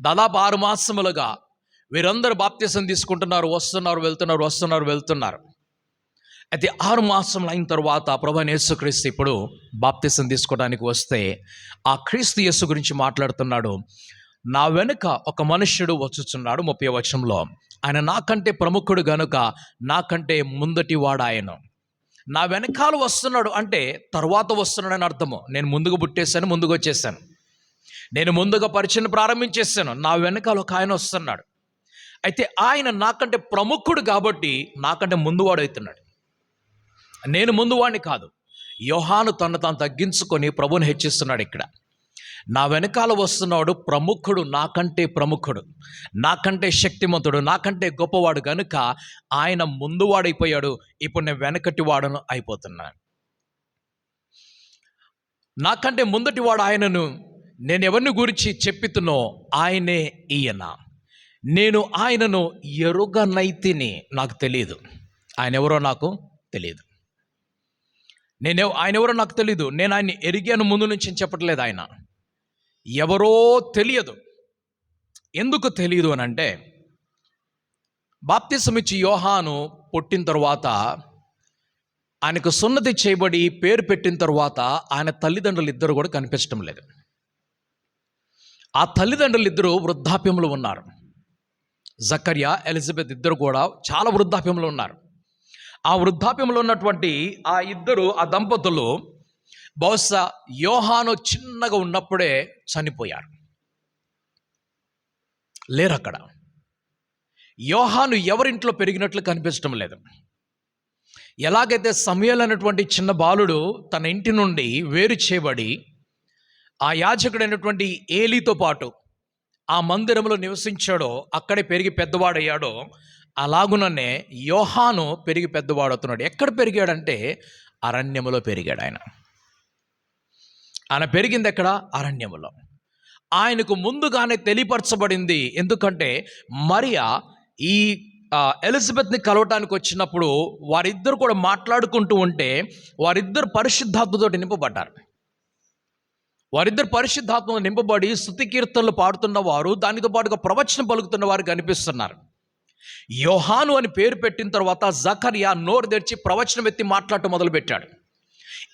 దాదాపు 6 మాసములుగా వీరందరూ బాప్తిసం తీసుకుంటున్నారు, వస్తున్నారు, వెళ్తున్నారు. అయితే 6 మాసములు అయిన తర్వాత ప్రభువైన యేసుక్రీస్తు ఇప్పుడు బాప్తిసం తీసుకోవడానికి వస్తే ఆ క్రీస్తు యేసు గురించి మాట్లాడుతున్నాడు. నా వెనుక ఒక మనుష్యుడు వచ్చుచున్నాడు, 30వ వచనంలో, ఆయన నాకంటే ప్రముఖుడు గనుక నాకంటే ముందటి వాడు ఆయన. నా వెనకాల వస్తున్నాడు అంటే తర్వాత వస్తున్నాడని అర్థము. నేను ముందుకు పుట్టేశాను, ముందుకు వచ్చేసాను, నేను ముందుగా పరిచయం ప్రారంభించేసాను, నా వెనకాల ఒక ఆయన వస్తున్నాడు. అయితే ఆయన నాకంటే ప్రముఖుడు కాబట్టి నాకంటే ముందువాడు అవుతున్నాడు. నేను ముందువాడిని కాదు. యోహాను తను తాను తగ్గించుకొని ప్రభువుని హెచ్చిస్తున్నాడు. ఇక్కడ నా వెనకాల వస్తున్నాడు ప్రముఖుడు, నాకంటే ప్రముఖుడు, నాకంటే శక్తిమంతుడు, నాకంటే గొప్పవాడు కనుక ఆయన ముందువాడైపోయాడు. ఇప్పుడు నేను వెనకటి వాడను అయిపోతున్నాను. నాకంటే ముందటి వాడు ఆయనను, నేను ఎవరిని గురించి చెప్పితునో ఆయనే ఈయన. నేను ఆయనను ఎరుగనైతిని, నాకు తెలియదు. ఆయన ఎవరో నాకు తెలియదు. ఆయన ఎవరో నాకు తెలియదు. నేను ఆయన్ని ఎరిగాను ముందు నుంచి చెప్పట్లేదు. ఆయన ఎవరో తెలియదు. ఎందుకు తెలియదు అని అంటే, బాప్తిసం ఇచ్చి యోహాను పుట్టిన తర్వాత ఆయనకు సున్నతి చేయబడి పేరు పెట్టిన తర్వాత ఆయన తల్లిదండ్రులు ఇద్దరు కూడా కనిపించడం లేదు. ఆ తల్లిదండ్రులు ఇద్దరు వృద్ధాప్యంలో ఉన్నారు. జకర్యా, ఎలిజబెత్ ఇద్దరు కూడా చాలా వృద్ధాప్యంలో ఉన్నారు. ఆ వృద్ధాప్యంలో ఉన్నటువంటి ఆ దంపతులు బహుశా యోహాను చిన్నగా ఉన్నప్పుడే చనిపోయారు. లేరు అక్కడ. యోహాను ఎవరింట్లో పెరిగినట్లు కనిపించడం లేదు. ఎలాగైతే సమూయేలు అనేటువంటి చిన్న బాలుడు తన ఇంటి నుండి వేరు చేయబడి ఆ యాజకుడైనటువంటి ఏలీతో పాటు ఆ మందిరంలో నివసించాడో, అక్కడే పెరిగి పెద్దవాడయ్యాడో, అలాగుననే యోహాను పెరిగి పెద్దవాడవుతున్నాడు. ఎక్కడ పెరిగాడంటే అరణ్యములో పెరిగాడు. ఆయన పెరిగింది ఎక్కడ? అరణ్యములో. ఆయనకు ముందుగానే తెలియపరచబడింది. ఎందుకంటే మరియా ఈ ఎలిజబెత్ని కలవటానికి వచ్చినప్పుడు వారిద్దరు కూడా మాట్లాడుకుంటూ ఉంటే వారిద్దరు పరిశుద్ధాత్మతో నింపబడ్డారు. వారిద్దరు పరిశుద్ధాత్మతో నింపబడి స్తుతి కీర్తనలు పాడుతున్న వారు, దానితో పాటుగా ప్రవచనం పలుకుతున్న వారు కనిపిస్తున్నారు. యోహాను అని పేరు పెట్టిన తర్వాత జకర్యా నోరు తెరిచి ప్రవచనం ఎత్తి మాట్లాడటం మొదలుపెట్టాడు.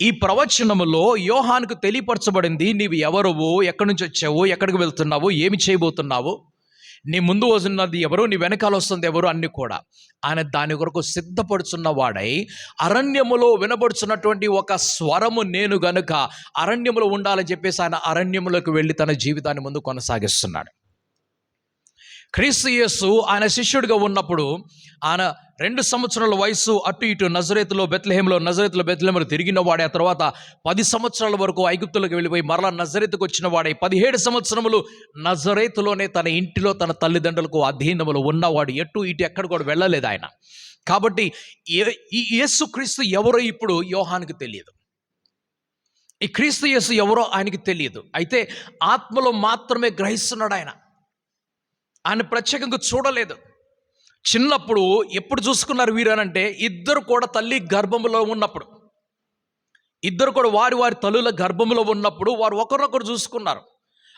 ఈ ప్రవచనములో యోహానుకు తెలియపరచబడింది, నీవు ఎవరువు, ఎక్కడి నుంచి వచ్చావు, ఎక్కడికి వెళ్తున్నావు, ఏమి చేయబోతున్నావు, నీ ముందు వస్తున్నది ఎవరు, నీ వెనకాల వస్తుంది ఎవరు అన్ని కూడా. ఆయన దాని కొరకు సిద్ధపడుచున్న వాడై అరణ్యములో వినబడుచున్నటువంటి ఒక స్వరము నేను గనుక అరణ్యములో ఉండాలని చెప్పేసి ఆయన అరణ్యములోకి వెళ్ళి తన జీవితాన్ని ముందు కొనసాగిస్తున్నాడు. క్రీస్తు యేసు ఆయన శిష్యుడిగా ఉన్నప్పుడు ఆయన 2 సంవత్సరాల వయసు అటు ఇటు నజరేతులో బెత్లెహేములో తిరిగిన వాడే. ఆ తర్వాత 10 సంవత్సరాల వరకు ఐగుప్తులకు వెళ్ళిపోయి మరలా నజరేతుకు వచ్చిన వాడే. 17 సంవత్సరములు నజరేతులోనే తన ఇంటిలో తన తల్లిదండ్రులకు అధీనములు ఉన్నవాడు. ఎటు ఇటు ఎక్కడ కూడా వెళ్ళలేదు ఆయన. కాబట్టి ఈ యేసు క్రీస్తు ఎవరో ఇప్పుడు యోహానుకు తెలియదు. ఈ క్రీస్తు యేసు ఎవరో ఆయనకి తెలియదు. అయితే ఆత్మలో మాత్రమే గ్రహిస్తున్నాడు. ఆయన ప్రత్యేకంగా చూడలేదు. చిన్నప్పుడు ఎప్పుడు చూసుకున్నారు వీరనంటే, ఇద్దరు కూడా తల్లి గర్భములో ఉన్నప్పుడు, ఇద్దరు కూడా వారి తల్లుల గర్భములో ఉన్నప్పుడు వారు ఒకరినొకరు చూసుకున్నారు.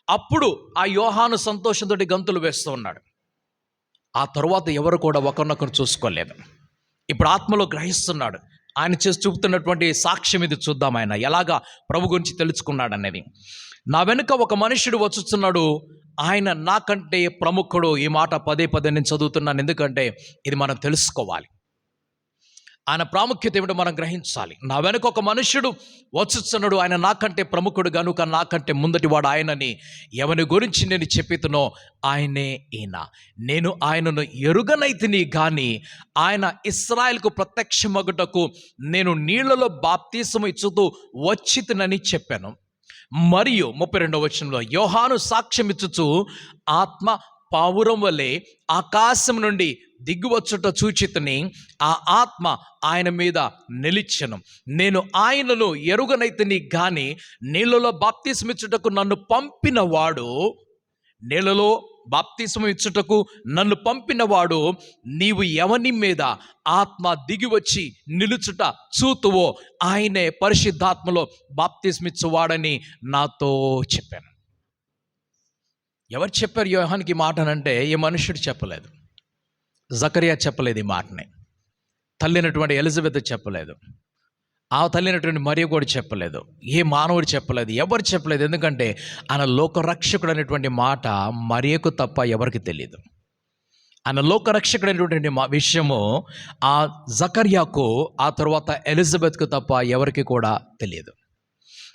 అప్పుడు ఆ యోహాను సంతోషంతో గంతులు వేస్తూ ఉన్నాడు. ఆ తరువాత ఎవరు కూడా ఒకరినొకరు చూసుకోలేదు. ఇప్పుడు ఆత్మలో గ్రహిస్తున్నాడు. ఆయన చేసి చూపుతున్నటువంటి సాక్ష్యం ఇది చూద్దాం. ఆయన ఎలాగా ప్రభు గురించి తెలుసుకున్నాడు అనేది. నా వెనుక ఒక మనుష్యుడు వచ్చుతున్నాడు, ఆయన నాకంటే ప్రముఖుడు. ఈ మాట పదే నేను చదువుతున్నాను, ఎందుకంటే ఇది మనం తెలుసుకోవాలి. ఆయన ప్రాముఖ్యత ఏమిటో మనం గ్రహించాలి. నా వెనుక ఒక మనుష్యుడు వచ్చుతున్నాడు, ఆయన నాకంటే ప్రముఖుడు గనుక నాకంటే ముందటి వాడు ఆయనని ఎవరి గురించి నేను చెప్పితునో ఆయనే ఈయన. నేను ఆయనను ఎరుగనైతిని కానీ ఆయన ఇశ్రాయేలుకు ప్రత్యక్షమగుటకు నేను నీళ్లలో బాప్తీసము ఇచ్చుతూ వచ్చితినని చెప్పాను. మరియు 32వ వచనంలో యోహాను సాక్ష్యం ఇచ్చుచు ఆత్మ పావురం వలె ఆకాశం నుండి దిగువచ్చుట చూచితిని, ఆ ఆత్మ ఆయన మీద నిలిచెను. నేను ఆయనను ఎరుగనైతిని గాని నీళ్ళలో బాప్తీసం ఇచ్చుటకు నన్ను పంపినవాడు నీవు ఎవని మీద ఆత్మ దిగివచ్చి నిలుచుట చూతువో ఆయనే పరిశుద్ధాత్మలో బాప్తిస్మిచ్చువాడని నాతో చెప్పాను. ఎవరు చెప్పారు యోహానికి ఈ మాట అంటే, ఈ మనుష్యుడు చెప్పలేదు. జకర్యా చెప్పలేదు ఈ మాటని. తల్లినటువంటి ఎలిజబెత్ చెప్పలేదు. ఆ తల్లినటువంటి మరియ కూడా చెప్పలేదు. ఏ మానవుడు చెప్పలేదు, ఎవరు చెప్పలేదు. ఎందుకంటే ఆయన లోకరక్షకుడు అనేటువంటి మాట మరియకు తప్ప ఎవరికి తెలియదు. ఆయన లోకరక్షకుడు అనేటువంటి విషయము ఆ జకర్యాకు, ఆ తర్వాత ఎలిజబెత్కు తప్ప ఎవరికి కూడా తెలియదు.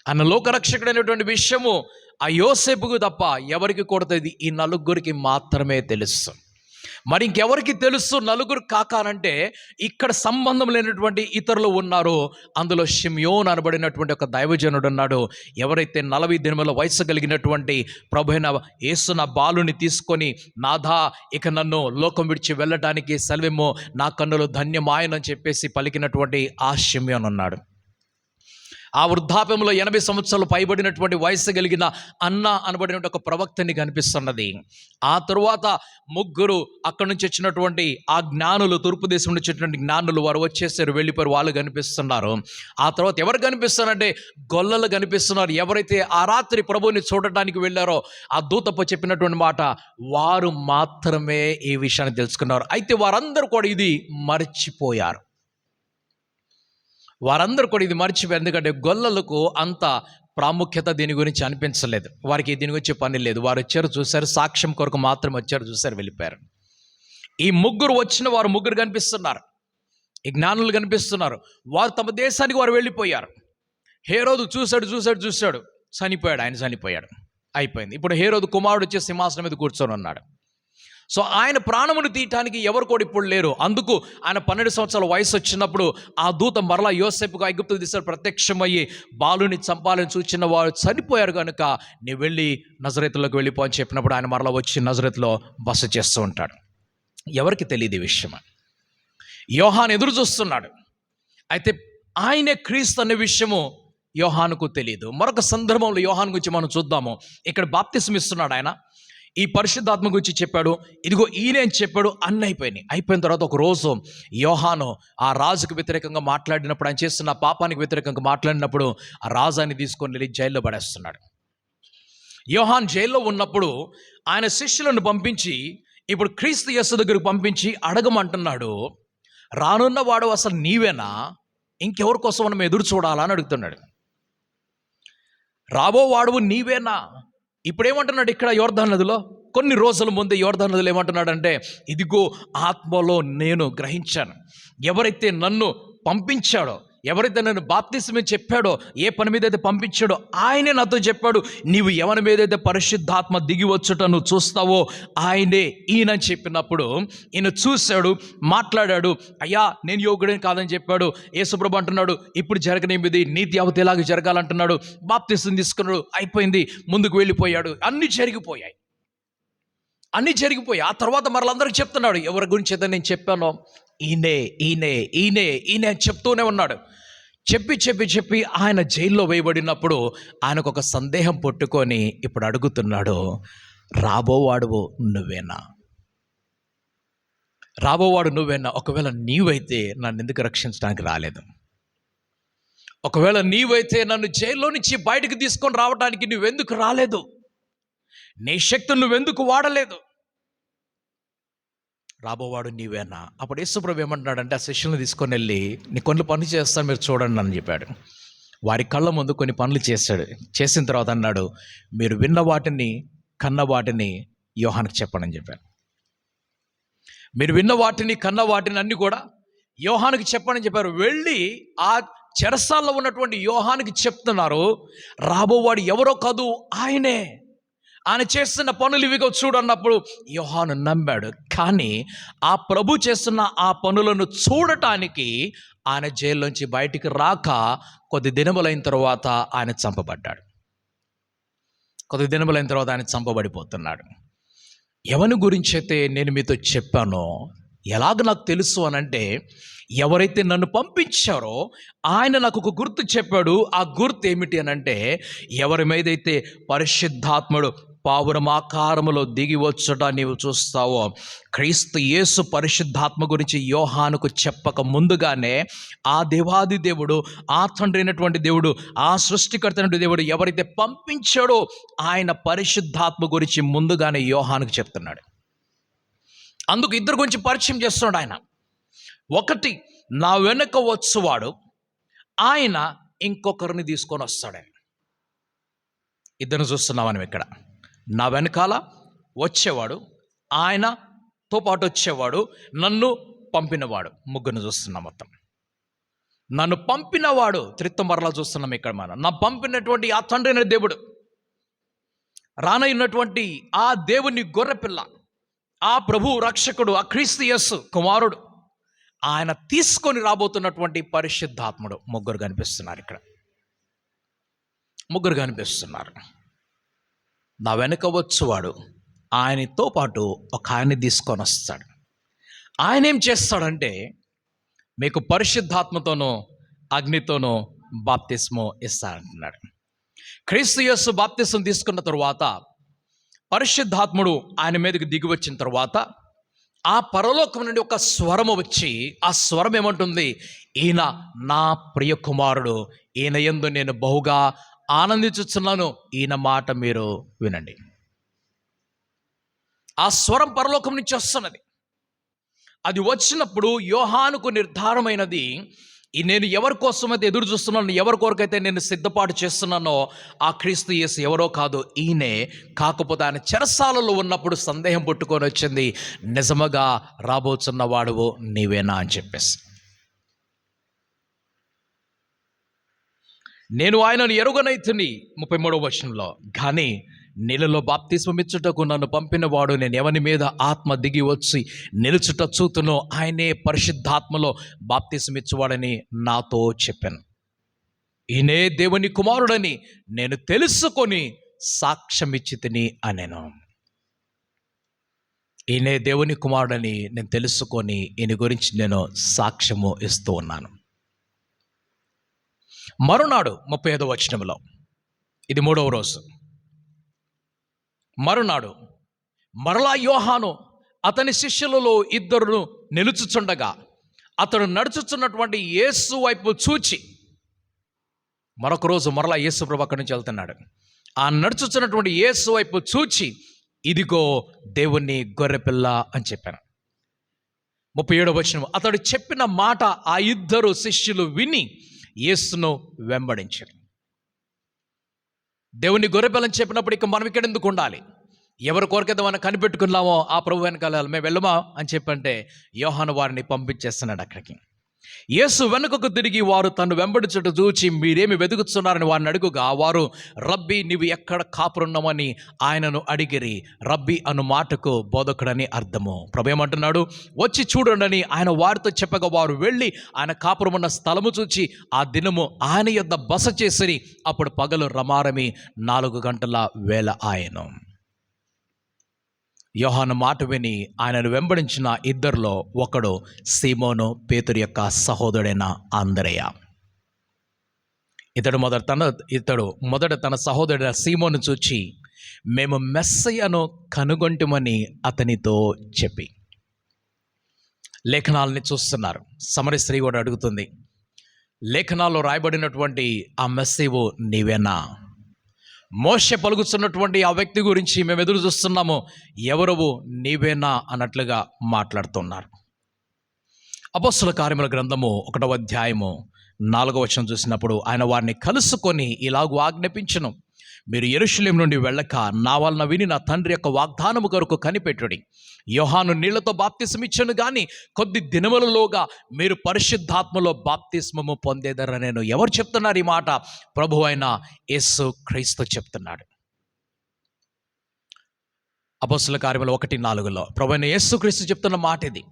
ఆయన లోకరక్షకుడు అనేటువంటి విషయము ఆ యోసేపుకు తప్ప ఎవరికి కూడా తెలియదు. ఈ నలుగురికి మాత్రమే తెలుసు. మరి ఇంకెవరికి తెలుసు నలుగురు కాకానంటే, ఇక్కడ సంబంధం లేనటువంటి ఇతరులు ఉన్నారు. అందులో షిమ్యోన్ అనబడినటువంటి ఒక దైవజనుడు ఉన్నాడు. ఎవరైతే 40 దినముల వయసు కలిగినటువంటి ప్రభువైన యేసు నా బాలుని తీసుకొని, నాథా ఇక నన్ను లోకం విడిచి వెళ్ళడానికి సెలవేమో, నా కన్నులు ధన్యమాయనని చెప్పేసి పలికినటువంటి ఆ షిమ్యోన్ ఉన్నాడు. ఆ వృద్ధాప్యంలో 80 సంవత్సరాలు పైబడినటువంటి వయసు కలిగిన అన్న అనబడిన ఒక ప్రవక్తని కనిపిస్తున్నది. ఆ తరువాత 3 అక్కడి నుంచి వచ్చినటువంటి ఆ జ్ఞానులు, తూర్పు దేశం నుంచి వచ్చినటువంటి జ్ఞానులు, వారు వచ్చేసారు, వెళ్ళిపోయారు, వాళ్ళు కనిపిస్తున్నారు. ఆ తర్వాత ఎవరు కనిపిస్తున్నారంటే గొల్లలు కనిపిస్తున్నారు. ఎవరైతే ఆ రాత్రి ప్రభువుని చూడటానికి వెళ్ళారో ఆ దూతపు చెప్పినటువంటి మాట, వారు మాత్రమే ఈ విషయాన్ని తెలుసుకున్నారు. అయితే వారందరూ కూడా ఇది మర్చిపోయారు. వారందరూ కూడా ఇది మర్చిపోయారు, ఎందుకంటే గొల్లలకు అంత ప్రాముఖ్యత దీని గురించి అనిపించలేదు. వారికి దీని గురించి పని లేదు. వారు వచ్చారు, చూశారు, సాక్ష్యం కొరకు మాత్రం వచ్చారు, చూశారు, వెళ్ళిపోయారు. ఈ ముగ్గురు వచ్చిన వారు ముగ్గురు కనిపిస్తున్నారు, ఈ జ్ఞానులు కనిపిస్తున్నారు. వారు తమ దేశానికి వారు వెళ్ళిపోయారు. హేరోదు చూశాడు, చనిపోయాడు. ఆయన చనిపోయాడు, అయిపోయింది. ఇప్పుడు హేరోదు కుమారుడు వచ్చే సింహాసనం మీద కూర్చొని ఉన్నాడు. సో ఆయన ప్రాణమును తీయటానికి ఎవరు కూడా ఇప్పుడు లేరు. అందుకు ఆయన 12 సంవత్సరాల వయసు వచ్చినప్పుడు ఆ దూత మరలా యోసేపుకు ఐగుప్తు దేశాలు ప్రత్యక్షమయ్యి బాలుని చంపాలని చూచిన వారు చనిపోయారు కనుక నీ వెళ్ళి నజరేతులోకి వెళ్ళిపో అని చెప్పినప్పుడు ఆయన మరలా వచ్చి నజరేతులో బస చేస్తూ ఉంటాడు. ఎవరికి తెలియదు ఈ విషయం. యోహాను ఎదురు చూస్తున్నాడు. అయితే ఆయనే క్రీస్తు అనే విషయము యోహానుకు తెలియదు. మరొక సందర్భంలో యోహాను గురించి మనం చూద్దాము. ఇక్కడ బాప్తిసం ఇస్తున్నాడు ఆయన. ఈ పరిశుద్ధాత్మ గురించి చెప్పాడు, ఇదిగో ఈయనే అని చెప్పాడు. అన్నీ అయిపోయిన తర్వాత ఒక రోజు యోహాను ఆ రాజుకు వ్యతిరేకంగా మాట్లాడినప్పుడు, ఆయన చేస్తున్న పాపానికి వ్యతిరేకంగా మాట్లాడినప్పుడు ఆ రాజాన్ని తీసుకొని వెళ్ళి జైల్లో పడేస్తున్నాడు. యోహాన్ జైల్లో ఉన్నప్పుడు ఆయన శిష్యులను పంపించి ఇప్పుడు క్రీస్తు యేసు దగ్గరకు పంపించి అడగమంటున్నాడు, రానున్నవాడు అసలు నీవేనా, ఇంకెవరి కోసం మనం ఎదురు చూడాలా అని అడుగుతున్నాడు. రాబోవాడువు నీవేనా? ఇప్పుడేమంటున్నాడు ఇక్కడ యోర్దాను నదిలో? కొన్ని రోజుల ముందే యోర్దాను నదిలో ఏమంటున్నాడంటే, ఇదిగో ఆత్మలో నేను గ్రహించాను, ఎవరైతే నన్ను పంపించాడో, ఎవరైతే నన్ను బాప్తిసమే చెప్పాడో, ఏ పని మీద అయితే పంపించాడో ఆయనే నాతో చెప్పాడు, నీవు ఎవరి మీద అయితే పరిశుద్ధాత్మ దిగి వచ్చుట నువ్వు చూస్తావో ఆయనే ఈయన చెప్పినప్పుడు ఈయన చూశాడు, మాట్లాడాడు. అయ్యా నేను యోగుడని కాదని చెప్పాడు. యేసుప్రభు అంటున్నాడు, ఇప్పుడు జరగనిది నీతి అవతి ఎలాగ జరగాలంటున్నాడు. బాప్తిసం తీసుకున్నాడు, అయిపోయింది, ముందుకు వెళ్ళిపోయాడు. అన్నీ జరిగిపోయాయి. ఆ తర్వాత మరలందరికీ చెప్తున్నాడు, ఎవరి గురించి అయితే నేను చెప్పానో ఈయనే అని చెప్తూనే ఉన్నాడు. చెప్పి ఆయన జైల్లో వేయబడినప్పుడు ఆయనకు ఒక సందేహం పుట్టుకొని ఇప్పుడు అడుగుతున్నాడు, రాబోవాడు నువ్వేనా? ఒకవేళ నీవైతే నన్ను ఎందుకు రక్షించడానికి రాలేదు? ఒకవేళ నీవైతే నన్ను జైల్లో నుంచి బయటకు తీసుకొని రావడానికి నువ్వెందుకు రాలేదు? నీ శక్తిని నువ్వెందుకు వాడలేదు? రాబోవాడు నీవేనా? అప్పుడు యేసుప్రభు ఏమంటున్నాడంటే, ఆ శిష్యులను తీసుకొని వెళ్ళి నీ కొన్ని పనులు చేస్తాను, మీరు చూడండి అని చెప్పాడు. వారి కళ్ళ ముందు కొన్ని పనులు చేశాడు. చేసిన తర్వాత అన్నాడు, మీరు విన్న వాటిని కన్న వాటిని యోహానుకు చెప్పండి అని చెప్పాడు. మీరు విన్న వాటిని కన్న వాటిని అన్ని కూడా యోహానుకి చెప్పండి అని చెప్పారు. వెళ్ళి ఆ చెరసాల్లో ఉన్నటువంటి యోహానుకి చెప్తున్నారు, రాబోవాడు ఎవరో కాదు, ఆయనే, ఆయన చేస్తున్న పనులు ఇవిగో చూడన్నప్పుడు యోహాను నమ్మాడు. కానీ ఆ ప్రభు చేస్తున్న ఆ పనులను చూడటానికి ఆయన జైల్లోంచి బయటికి రాక కొద్ది దినములైన తర్వాత ఆయన చంపబడిపోతున్నాడు. ఎవరి గురించి అయితే నేను మీతో చెప్పానో, ఎలాగ నాకు తెలుసు అనంటే, ఎవరైతే నన్ను పంపించారో ఆయన నాకు ఒక గుర్తు చెప్పాడు. ఆ గుర్తు ఏమిటి అనంటే, ఎవరి మీదైతే పరిశుద్ధాత్ముడు పావురమాకారములో దిగి వచ్చుట నీవు చూస్తావో, క్రీస్తు యేసు పరిశుద్ధాత్మ గురించి యోహానుకు చెప్పక ముందుగానే ఆ దేవాది దేవుడు, ఆ తండ్రి అయినటువంటి దేవుడు, ఆ సృష్టికర్త అయినటువంటి దేవుడు ఎవరైతే పంపించాడో ఆయన పరిశుద్ధాత్మ గురించి ముందుగానే యోహానుకు చెప్తున్నాడు. అందుకు ఇద్దరు గురించి పరిచయం చేస్తున్నాడు ఆయన. ఒకటి, నా వెనుక వచ్చువాడు, ఆయన ఇంకొకరిని తీసుకొని వస్తాడు. ఇద్దరు చూస్తున్నాం మనం ఇక్కడ. నా వెనకాల వచ్చేవాడు, ఆయనతో పాటు వచ్చేవాడు, నన్ను పంపినవాడు. ముగ్గురు చూస్తున్నాం మొత్తం. నన్ను పంపినవాడు త్రిత్వం మరలా చూస్తున్నాం ఇక్కడ మనం. నా పంపినటువంటి ఆ తండ్రి అనే దేవుడు, రానయ్యున్నటువంటి ఆ దేవుని గొర్రెపిల్ల, ఆ ప్రభు రక్షకుడు, ఆ క్రీస్తు యేసు కుమారుడు, ఆయన తీసుకొని రాబోతున్నటువంటి పరిశుద్ధాత్ముడు. ముగ్గురు కనిపిస్తున్నారు. నా వెనుక వచ్చువాడు, ఆయనతో పాటు ఒక ఆయన్ని తీసుకొని వస్తాడు. ఆయన ఏం చేస్తాడంటే, మీకు పరిశుద్ధాత్మతోనూ అగ్నితోనూ బాప్తిస్మం ఇస్తాడంటున్నాడు. క్రీస్తు యేసు బాప్తిస్మం తీసుకున్న తరువాత పరిశుద్ధాత్ముడు ఆయన మీదకి దిగి వచ్చిన తర్వాత ఆ పరలోకం నుండి ఒక స్వరము వచ్చి, ఆ స్వరం ఏమంటుంది, ఈయన నా ప్రియ కుమారుడు, ఈయన యందు నేను బహుగా ఆనందించుచున్నాను, ఈయన మాట మీరు వినండి. ఆ స్వరం పరలోకం నుంచి వస్తున్నది. అది వచ్చినప్పుడు యోహానుకు నిర్ధారమైనది, నేను ఎవరి కోసమైతే ఎదురు చూస్తున్నాను, ఎవరి కొరకైతే నేను సిద్ధపాటు చేస్తున్నానో ఆ క్రీస్తు యేసు ఎవరో కాదు, ఈయనే. కాకపోతే ఆయన చెరసాలలో ఉన్నప్పుడు సందేహం పుట్టుకొని వచ్చింది, నిజముగా రాబోతున్న వాడువు నీవేనా అని చెప్పేసి. నేను ఆయనను ఎరుగనైతిని 33వ వచనంలో, కానీ నీళ్ళలో బాప్తిస్మమిచ్చుటకు నన్ను పంపిన వాడు నేను ఎవని మీద ఆత్మ దిగి వచ్చి నిలుచుట చూతునో ఆయనే పరిశుద్ధాత్మలో బాప్తిస్మిచ్చువాడని నాతో చెప్పాను. ఈయనే దేవుని కుమారుడని నేను తెలుసుకొని సాక్ష్యమిచ్చితిని అనెను. ఈయనే దేవుని కుమారుడని నేను తెలుసుకొని ఈయన గురించి నేను సాక్ష్యము ఇస్తూ ఉన్నాను. మరునాడు 35వ వచనంలో, ఇది 3వ రోజు, మరునాడు మరలా యోహాను అతని శిష్యులలో 2 నిలుచుచుండగా అతడు నడుచుచున్నటువంటి యేసు వైపు చూచి, మరొక రోజు మరలా యేసు ప్రభు అక్కడి నుంచి వెళ్తున్నాడు. ఆ నడుచుచున్నటువంటి యేసు వైపు చూచి, ఇదిగో దేవుని గొర్రెపిల్ల అని చెప్పాను. 37వ వచనం, అతడు చెప్పిన మాట ఆ 2 శిష్యులు విని యేసును వెంబడించారు. దేవుని గొర్రెపిల్లని చెప్పినప్పుడు ఇక మనం ఇక్కడ ఎందుకు ఉండాలి? ఎవరి కోరికైతే మనం కనిపెట్టుకున్నామో ఆ ప్రభు వెనకాల మేము వెళ్ళమా అని చెప్పంటే యోహాను వారిని పంపించేస్తున్నాడు అక్కడికి. యేసు వెనుకకు తిరిగి వారు తను వెంబడించుట చూచి మీరేమి వెతుకుతున్నారని వారిని అడుగుగా, వారు రబ్బీ నీవు ఎక్కడ కాపురున్నామని ఆయనను అడిగిరి. రబ్బీ అను మాటకు బోధకుడని అర్థము. ప్రభు ఏమంటున్నాడు, వచ్చి చూడండి ఆయన వారితో చెప్పగా వారు వెళ్ళి ఆయన కాపురమున్న స్థలము చూచి ఆ దినము ఆయన యొద్ద బస చేసిరి. అప్పుడు పగలు రమారమి 4 గంటల వేళ ఆయను. యోహాను మాట విని ఆయనను వెంబడించిన 2లో ఒకడు సీమోను, పేతురు యొక్క సహోదరుడైన అంద్రెయ. ఇతడు మొదట తన సహోదరుడైన సీమోను చూచి మేము మెస్సయ్యను కనుగొంటిమని అతనితో చెప్పి. లేఖనాలని చూస్తున్నారు. సమరయ స్త్రీ కూడా అడుగుతుంది, లేఖనాల్లో రాయబడినటువంటి ఆ మెస్సయ్యవు నీవేనా? మోషే పలుకుతున్నటువంటి ఆ వ్యక్తి గురించి మేము ఎదురు చూస్తున్నాము, ఎవరవు నీవేనా అన్నట్లుగా మాట్లాడుతున్నారు. అపోస్తల కార్యముల గ్రంథము 1వ అధ్యాయము 4వ వచనం చూసినప్పుడు ఆయన వారిని కలుసుకొని ఇలాగూ ఆజ్ఞాపించును, మీరు యెరూషలేము నుండి వెళ్ళక నా వలన విని నా తండ్రి యొక్క వాగ్దానము కొరకు కనిపెట్టుడి. యోహాను నీళ్లతో బాప్తిస్మమిచ్చాను కానీ కొద్ది దినములలోగా మీరు పరిశుద్ధాత్మలో బాప్తిస్మము పొందేదరని నేను. ఎవరు చెప్తున్నారు ఈ మాట? ప్రభువు అయిన యేసు క్రీస్తు చెప్తున్నాడు. అపోస్తల కార్యములు 1:4లో ప్రభువు అయిన యేసు క్రీస్తు చెప్తున్న మాట ఇది.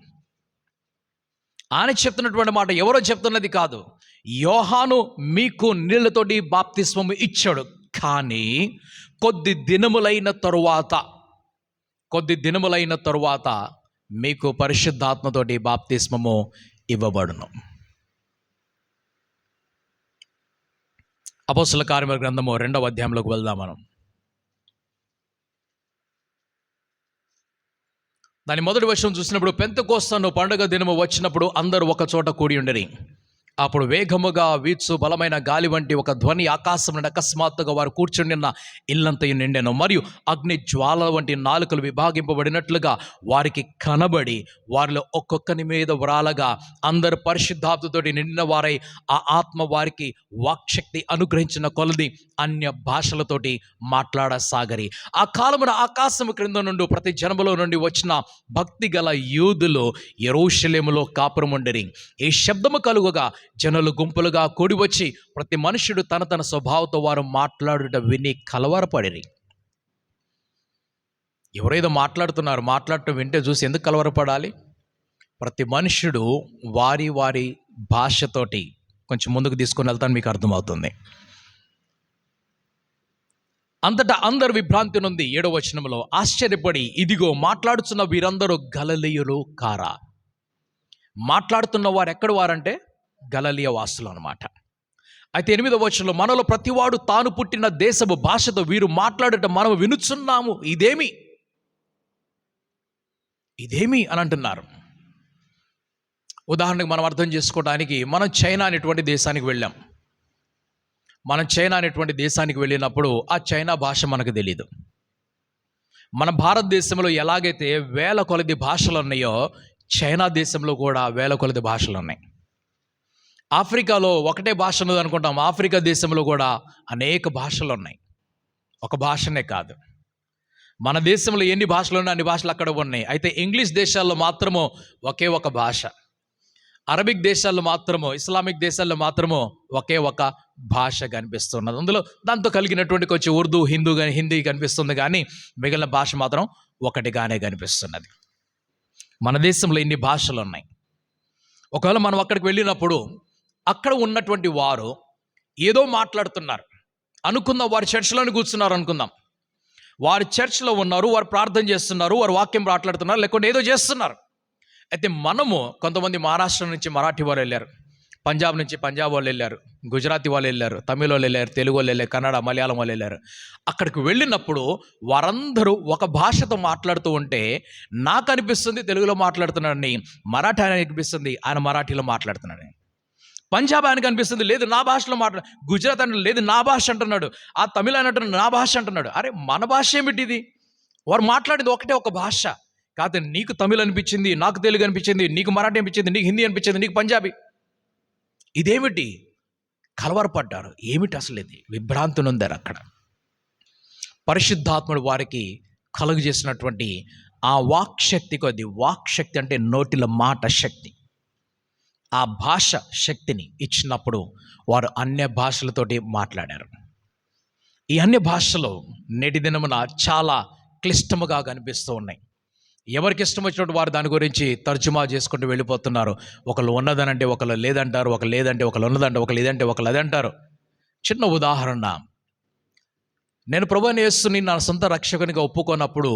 ఆయన చెప్తున్నటువంటి మాట ఎవరో చెప్తున్నది కాదు. యోహాను మీకు నీళ్లతోటి బాప్తిస్మము ఇచ్చాడు, కానీ కొద్ది దినములైన తరువాత మీకు పరిశుద్ధాత్మతోటి బాప్తిస్మము ఇవ్వబడును. అపోస్తల కార్యముల గ్రంథము 2వ అధ్యాయంలోకి వెళ్దాం మనం. దాని మొదటి వచనం చూసినప్పుడు, పెంతెకోస్తు పండుగ దినము వచ్చినప్పుడు అందరూ ఒక చోట కూడి ఉండరి. అప్పుడు వేగముగా వీచు బలమైన గాలి వంటి ఒక ధ్వని ఆకాశం నుండి అకస్మాత్తుగా వారు కూర్చుండిన ఇల్లంతయు నిండెను. మరియు అగ్ని జ్వాల వంటి నాలుకలు విభాగింపబడినట్లుగా వారికి కనబడి వారిలో ఒక్కొక్కని మీద వ్రాలగా అందరు పరిశుద్ధాత్మతోటి నిండిన వారై ఆ ఆత్మ వారికి వాక్శక్తి అనుగ్రహించిన కొలది అన్య భాషలతోటి మాట్లాడసాగరి. ఆ కాలమున ఆకాశము క్రింద నుండి ప్రతి జనములో నుండి వచ్చిన భక్తి గల యూదులు యెరూషలేములో కాపురముండిరి. ఈ శబ్దము కలుగగా జనులు గుంపులుగా కూడి వచ్చి ప్రతి మనుష్యుడు తన స్వభావంతో వారు మాట్లాడుట విని కలవరపడిరి. ఎవరేదో మాట్లాడటం వింటే చూసి ఎందుకు కలవరపడాలి? ప్రతి మనుష్యుడు వారి వారి భాషతోటి కొంచెం ముందుకు తీసుకొని వెళ్తాను, మీకు అర్థమవుతుంది. అంతటా అందరు విభ్రాంతి నుండి 7వ వచనంలో ఆశ్చర్యపడి, ఇదిగో మాట్లాడుతున్న వీరందరూ గలిలయులు కారా? మాట్లాడుతున్న వారు ఎక్కడ వారంటే గలిలయ వాసులు అన్నమాట. అయితే 8వ వచనంలో, మనలో ప్రతివాడు తాను పుట్టిన దేశపు భాషతో వీరు మాట్లాడటం మనం వినుచున్నాము, ఇదేమి అని అంటున్నారు. ఉదాహరణకు మనం అర్థం చేసుకోవడానికి, మనం చైనా అనేటువంటి దేశానికి వెళ్ళాం. మనం చైనా అనేటువంటి దేశానికి వెళ్ళినప్పుడు ఆ చైనా భాష మనకు తెలియదు. మన భారతదేశంలో ఎలాగైతే వేల కొలది భాషలు ఉన్నాయో, చైనా దేశంలో కూడా వేల కొలది భాషలు ఉన్నాయి. ఆఫ్రికాలో ఒకటే భాష ఉన్నది అనుకుంటాం. ఆఫ్రికా దేశంలో కూడా అనేక భాషలు ఉన్నాయి, ఒక భాషనే కాదు. మన దేశంలో ఎన్ని భాషలు ఉన్నాయి అన్ని భాషలు అక్కడ ఉన్నాయి. అయితే ఇంగ్లీష్ దేశాల్లో మాత్రము ఒకే ఒక భాష, అరబిక్ దేశాల్లో మాత్రము, ఇస్లామిక్ దేశాల్లో మాత్రము ఒకే ఒక భాష కనిపిస్తున్నది. అందులో దాంతో కలిగినటువంటి కొంచెం ఉర్దూ, హిందీ కనిపిస్తుంది, కానీ మిగిలిన భాష మాత్రం ఒకటిగానే కనిపిస్తున్నది. మన దేశంలో ఇన్ని భాషలు ఉన్నాయి. ఒకవేళ మనం అక్కడికి వెళ్ళినప్పుడు అక్కడ ఉన్నటువంటి వారు ఏదో మాట్లాడుతున్నారు అనుకుందాం, వారి చర్చిలోని కూర్చున్నారు అనుకుందాం. వారి చర్చ్లో ఉన్నారు, వారు ప్రార్థన చేస్తున్నారు, వారు వాక్యం మాట్లాడుతున్నారు, లేకుంటే ఏదో చేస్తున్నారు. అయితే మనము కొంతమంది మహారాష్ట్ర నుంచి మరాఠీ వాళ్ళు వెళ్ళారు, పంజాబ్ నుంచి పంజాబ్ వాళ్ళు వెళ్ళారు, గుజరాతీ వాళ్ళు వెళ్ళారు, తమిళ వాళ్ళు వెళ్ళారు, తెలుగు వాళ్ళు వెళ్ళారు, కన్నడ, మలయాళం వాళ్ళు వెళ్ళారు. అక్కడికి వెళ్ళినప్పుడు వారందరూ ఒక భాషతో మాట్లాడుతూ ఉంటే నాకు అనిపిస్తుంది తెలుగులో మాట్లాడుతున్నాడని, మరాఠీ ఆయన అనిపిస్తుంది ఆయన మరాఠీలో మాట్లాడుతున్నాడని, పంజాబ్ ఆయనకు అనిపిస్తుంది లేదు నా భాషలో గుజరాత్ అంటే లేదు నా భాష అంటున్నాడు, ఆ తమిళ అంటున్నాడు నా భాష అంటున్నాడు. అరే మన భాష ఏమిటి ఇది? వారు మాట్లాడేది ఒకటే ఒక భాష కాదు. నీకు తమిళ అనిపించింది, నాకు తెలుగు అనిపించింది, నీకు మరాఠీ అనిపించింది, నీకు హిందీ అనిపించింది, నీకు పంజాబీ. ఇదేమిటి? కలవరపడ్డారు. ఏమిటి అసలు ఇది? విభ్రాంతి నొందారు. అక్కడ పరిశుద్ధాత్ముడు వారికి కలుగు చేసినటువంటి ఆ వాక్శక్తి కొద్ది, వాక్శక్తి అంటే నోటిల మాట శక్తి, ఆ భాష శక్తిని ఇచ్చినప్పుడు వారు అన్య భాషలతోటి మాట్లాడారు. ఈ అన్య భాషలు నేటి దినమున చాలా క్లిష్టముగా కనిపిస్తూ ఉన్నాయి. ఎవరికి ఇష్టం వచ్చినట్టు వారు దాని గురించి తర్జుమా చేసుకుంటూ వెళ్ళిపోతున్నారు. ఒకళ్ళు ఉన్నదనంటే ఒకళ్ళు లేదంటారు, ఒకళ్ళు లేదంటే ఒకళ్ళు ఉన్నదంటే ఒకళ్ళు లేదంటే ఒకళ్ళు అదంటారు. చిన్న ఉదాహరణ, నేను ప్రభువైన యేసుని నా సొంత రక్షకునిగా ఒప్పుకోనప్పుడు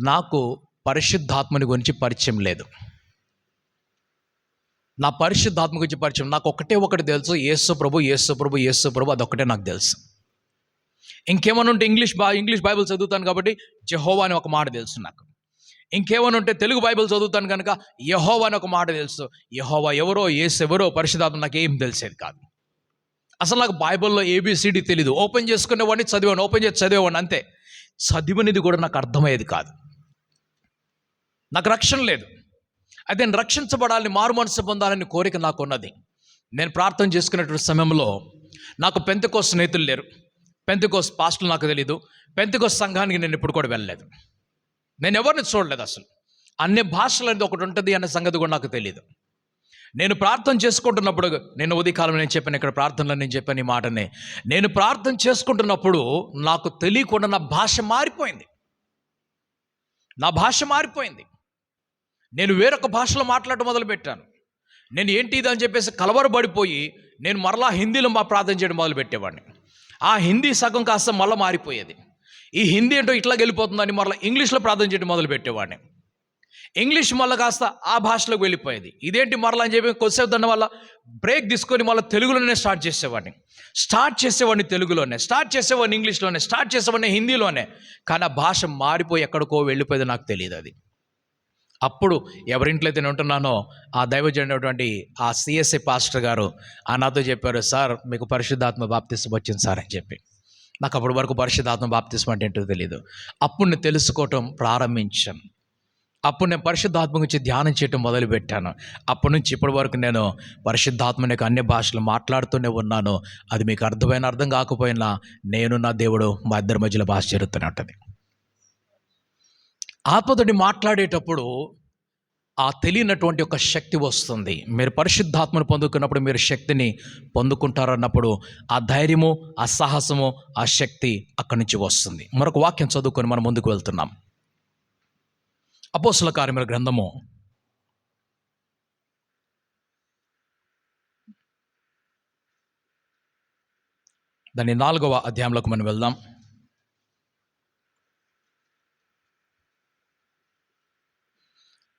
నాకు పరిశుద్ధాత్మని గురించి పరిచయం లేదు. నా పరిశుద్ధాత్మ గురించి పరిచయం నాకు ఒకటి తెలుసు, యేసు ప్రభు యేసు ప్రభు యేసు ప్రభు, అదొక్కటే నాకు తెలుసు. ఇంకేమన్నా ఉంటే ఇంగ్లీష్ బైబిల్ చదువుతాను కాబట్టి జెహోవా అని ఒక మాట తెలుసు నాకు. ఇంకేమన్నా ఉంటే తెలుగు బైబిల్ చదువుతాను కనుక యెహోవా అని ఒక మాట తెలుసు. యెహోవా ఎవరో, యేసు ఎవరో, పరిశుద్ధాత్మ నాకు ఏం తెలిసేది కాదు. అసలు నాకు బైబిల్లో ఏబిసిడి తెలీదు. ఓపెన్ చేసుకునేవాడిని, చదివాను, ఓపెన్ చేసి చదివేవాడిని అంతే. చదివినది కూడా నాకు అర్థమయ్యేది కాదు. నాకు రక్షణ లేదు. అయితే నేను రక్షించబడాలని, మారు మనసు పొందాలని కోరిక నాకు ఉన్నది. నేను ప్రార్థన చేసుకునేటువంటి సమయంలో నాకు పెంతెకోస్తు స్నేహితులు లేరు, పెంతెకోస్తు పాస్టర్లు నాకు తెలీదు, పెంతెకోస్తు సంఘానికి నేను ఇప్పుడు కూడా వెళ్ళలేదు, నేను ఎవరిని చూడలేదు. అసలు అన్ని భాషలు అనేది ఒకటి ఉంటుంది అనే సంగతి కూడా నాకు తెలియదు. నేను ప్రార్థన చేసుకుంటున్నప్పుడు, నేను ఉదయకాలం నేను చెప్పాను, ఇక్కడ ప్రార్థనలో నేను చెప్పాను ఈ మాటనే, నేను ప్రార్థన చేసుకుంటున్నప్పుడు నాకు తెలియకుండా నా భాష మారిపోయింది. నా భాష మారిపోయింది. నేను వేరొక భాషలో మాట్లాడటం మొదలుపెట్టాను. నేను ఏంటి ఇది అని చెప్పేసి కలవరపడిపోయి నేను మరలా హిందీలో ప్రార్థన చేయడం మొదలుపెట్టేవాడిని. ఆ హిందీ సగం కాస్త మళ్ళీ మారిపోయేది. ఈ హిందీ ఏంటో ఇట్లా వెళ్ళిపోతుందని మరలా ఇంగ్లీష్లో ప్రార్థన చేయడం మొదలుపెట్టేవాడిని. ఇంగ్లీష్ మళ్ళీ కాస్త ఆ భాషలోకి వెళ్ళిపోయేది. ఇదేంటి మరలా అని చెప్పి కొద్దిసేపు దాని వల్ల బ్రేక్ తీసుకొని మళ్ళీ తెలుగులోనే స్టార్ట్ చేసేవాడిని తెలుగులోనే, స్టార్ట్ చేసేవాడిని ఇంగ్లీష్లోనే, స్టార్ట్ చేసేవాడిని హిందీలోనే. కానీ ఆ భాష మారిపోయి ఎక్కడికో వెళ్ళిపోయేది నాకు తెలియదు. అది అప్పుడు ఎవరింట్లో అయితే నేను ఉంటున్నానో ఆ దైవజనుడైనటువంటి ఆ సిఎస్ఐ పాస్టర్ గారు నాతో చెప్పారు, సార్ మీకు పరిశుద్ధాత్మ బాప్తిస్మం వచ్చింది సార్ అని చెప్పి. నాకు అప్పటి వరకు పరిశుద్ధాత్మ బాప్తిస్మం అంటే ఏంటో తెలియదు. అప్పుడు నేను తెలుసుకోవటం ప్రారంభించాను. అప్పుడు నేను పరిశుద్ధాత్మ గురించి ధ్యానం చేయటం మొదలుపెట్టాను. అప్పటి నుంచి ఇప్పటి వరకు నేను పరిశుద్ధాత్మ యొక్క అన్ని భాషలు మాట్లాడుతూనే ఉన్నాను. అది మీకు అర్థం కాకపోయినా నేను నా దేవుడు మా ఇద్దరి మధ్యలో భాష జరుగుతూనే ఉంటుంది. ఆత్మతోటి మాట్లాడేటప్పుడు ఆ తెలియనటువంటి ఒక శక్తి వస్తుంది. మీరు పరిశుద్ధాత్మను పొందుకున్నప్పుడు మీరు శక్తిని పొందుకుంటారన్నప్పుడు ఆ ధైర్యము, ఆ సాహసము, ఆ శక్తి అక్కడి నుంచి వస్తుంది. మరొక వాక్యం చదువుకొని మనం ముందుకు వెళ్తున్నాం. అపోస్తల కార్యముల గ్రంథము 4వ అధ్యాయంలోకి మనం వెళ్దాం.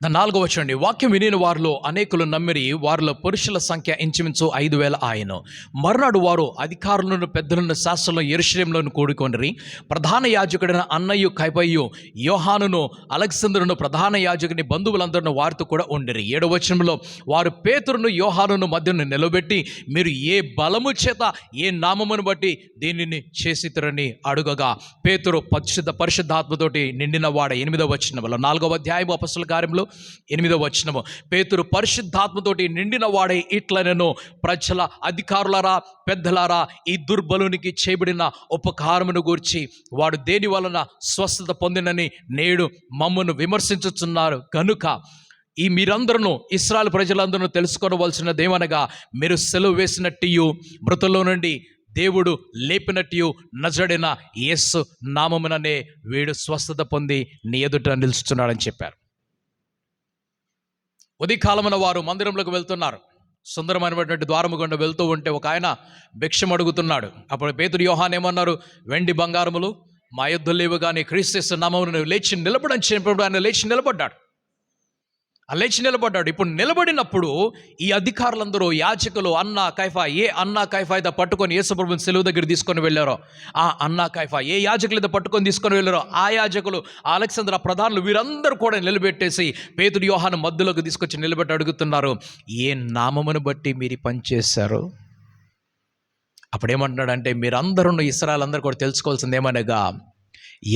4వ వచనం, వాక్యం వినిన వారిలో అనేకులు నమ్మిరి, వారిలో పురుషుల సంఖ్య ఇంచుమించు 5,000 ఆయను. మరునాడు వారు అధికారులను, పెద్దలను, శాస్త్రులను యెరూషలేములో కూడుకొనిరి. ప్రధాన యాజకుడైన అన్నయ్య కైపయ్యు, యోహానును, అలెగ్జందరును, ప్రధాన యాజకుని బంధువులందరూ వారితో కూడా ఉండిరి. 7వ వచనంలో, వారు పేతురును, యోహానును మధ్యను నిలబెట్టి, మీరు ఏ బలము చేత, ఏ నామమును బట్టి దీనిని చేసితురని అడుగగా, పేతురు పరిశుద్ధాత్మతోటి నిండిన వాడ. 8వ వచనంలో, 4వ అధ్యాయం అపొస్తలుల కార్యములు 8వ వచనము. పేతురు పరిశుద్ధాత్మతోటి నిండిన వాడై ఇట్లనెను, ప్రజల అధికారులారా, పెద్దలారా, ఈ దుర్బలునికి చేయబడిన ఉపకారమును గూర్చి వాడు దేని వలన స్వస్థత పొందినని నేడు మమ్మను విమర్శించుచున్నారు కనుక ఈ మీరందరూ ఇశ్రాయేలు ప్రజలందరూ తెలుసుకోవలసినదేమనగా, మీరు సెలవు వేసినట్టు మృతుల్లో నుండి దేవుడు లేపినట్టు నజరేయుడైన యేసు నామముననే వీడు స్వస్థత పొంది నీ ఎదుట నిలుస్తున్నాడని చెప్పారు. ఉదయకాలమున వారు మందిరంలోకి వెళ్తున్నారు. సుందరమైనటువంటి ద్వారము గుండా వెళ్తూ ఉంటే ఒక ఆయన భిక్షం అడుగుతున్నాడు. అప్పుడు పేతురు, యోహాను ఏమన్నారు? వెండి బంగారములు మా యొద్ద లేవు, కానీ క్రీస్తు యేసు నామమున లేచి నిలబడని చెప్పినప్పుడు ఆయన లేచి నిలబడ్డాడు. ఇప్పుడు నిలబడినప్పుడు ఈ అధికారులందరూ, యాజకులు, అన్నా కైఫా, ఏ అన్నా కైఫా అయితే పట్టుకొని యేసుప్రభుని సెలువు దగ్గర తీసుకొని వెళ్ళారో ఆ అన్నా కైఫా, ఏ యాజకులు అయితే పట్టుకొని తీసుకొని వెళ్ళారో ఆ యాజకులు, అలెగ్జాండర్ ప్రధానులు, వీరందరూ కూడా నిలబెట్టేసి పేతురు, యోహాను మధ్యలోకి తీసుకొచ్చి నిలబెట్టి అడుగుతున్నారు, ఏ నామమును బట్టి మీరు పని చేశారు? అప్పుడేమంటున్నాడంటే, మీరందరూ ఇశ్రాయేలందరూ కూడా తెలుసుకోవాల్సింది ఏమనగా,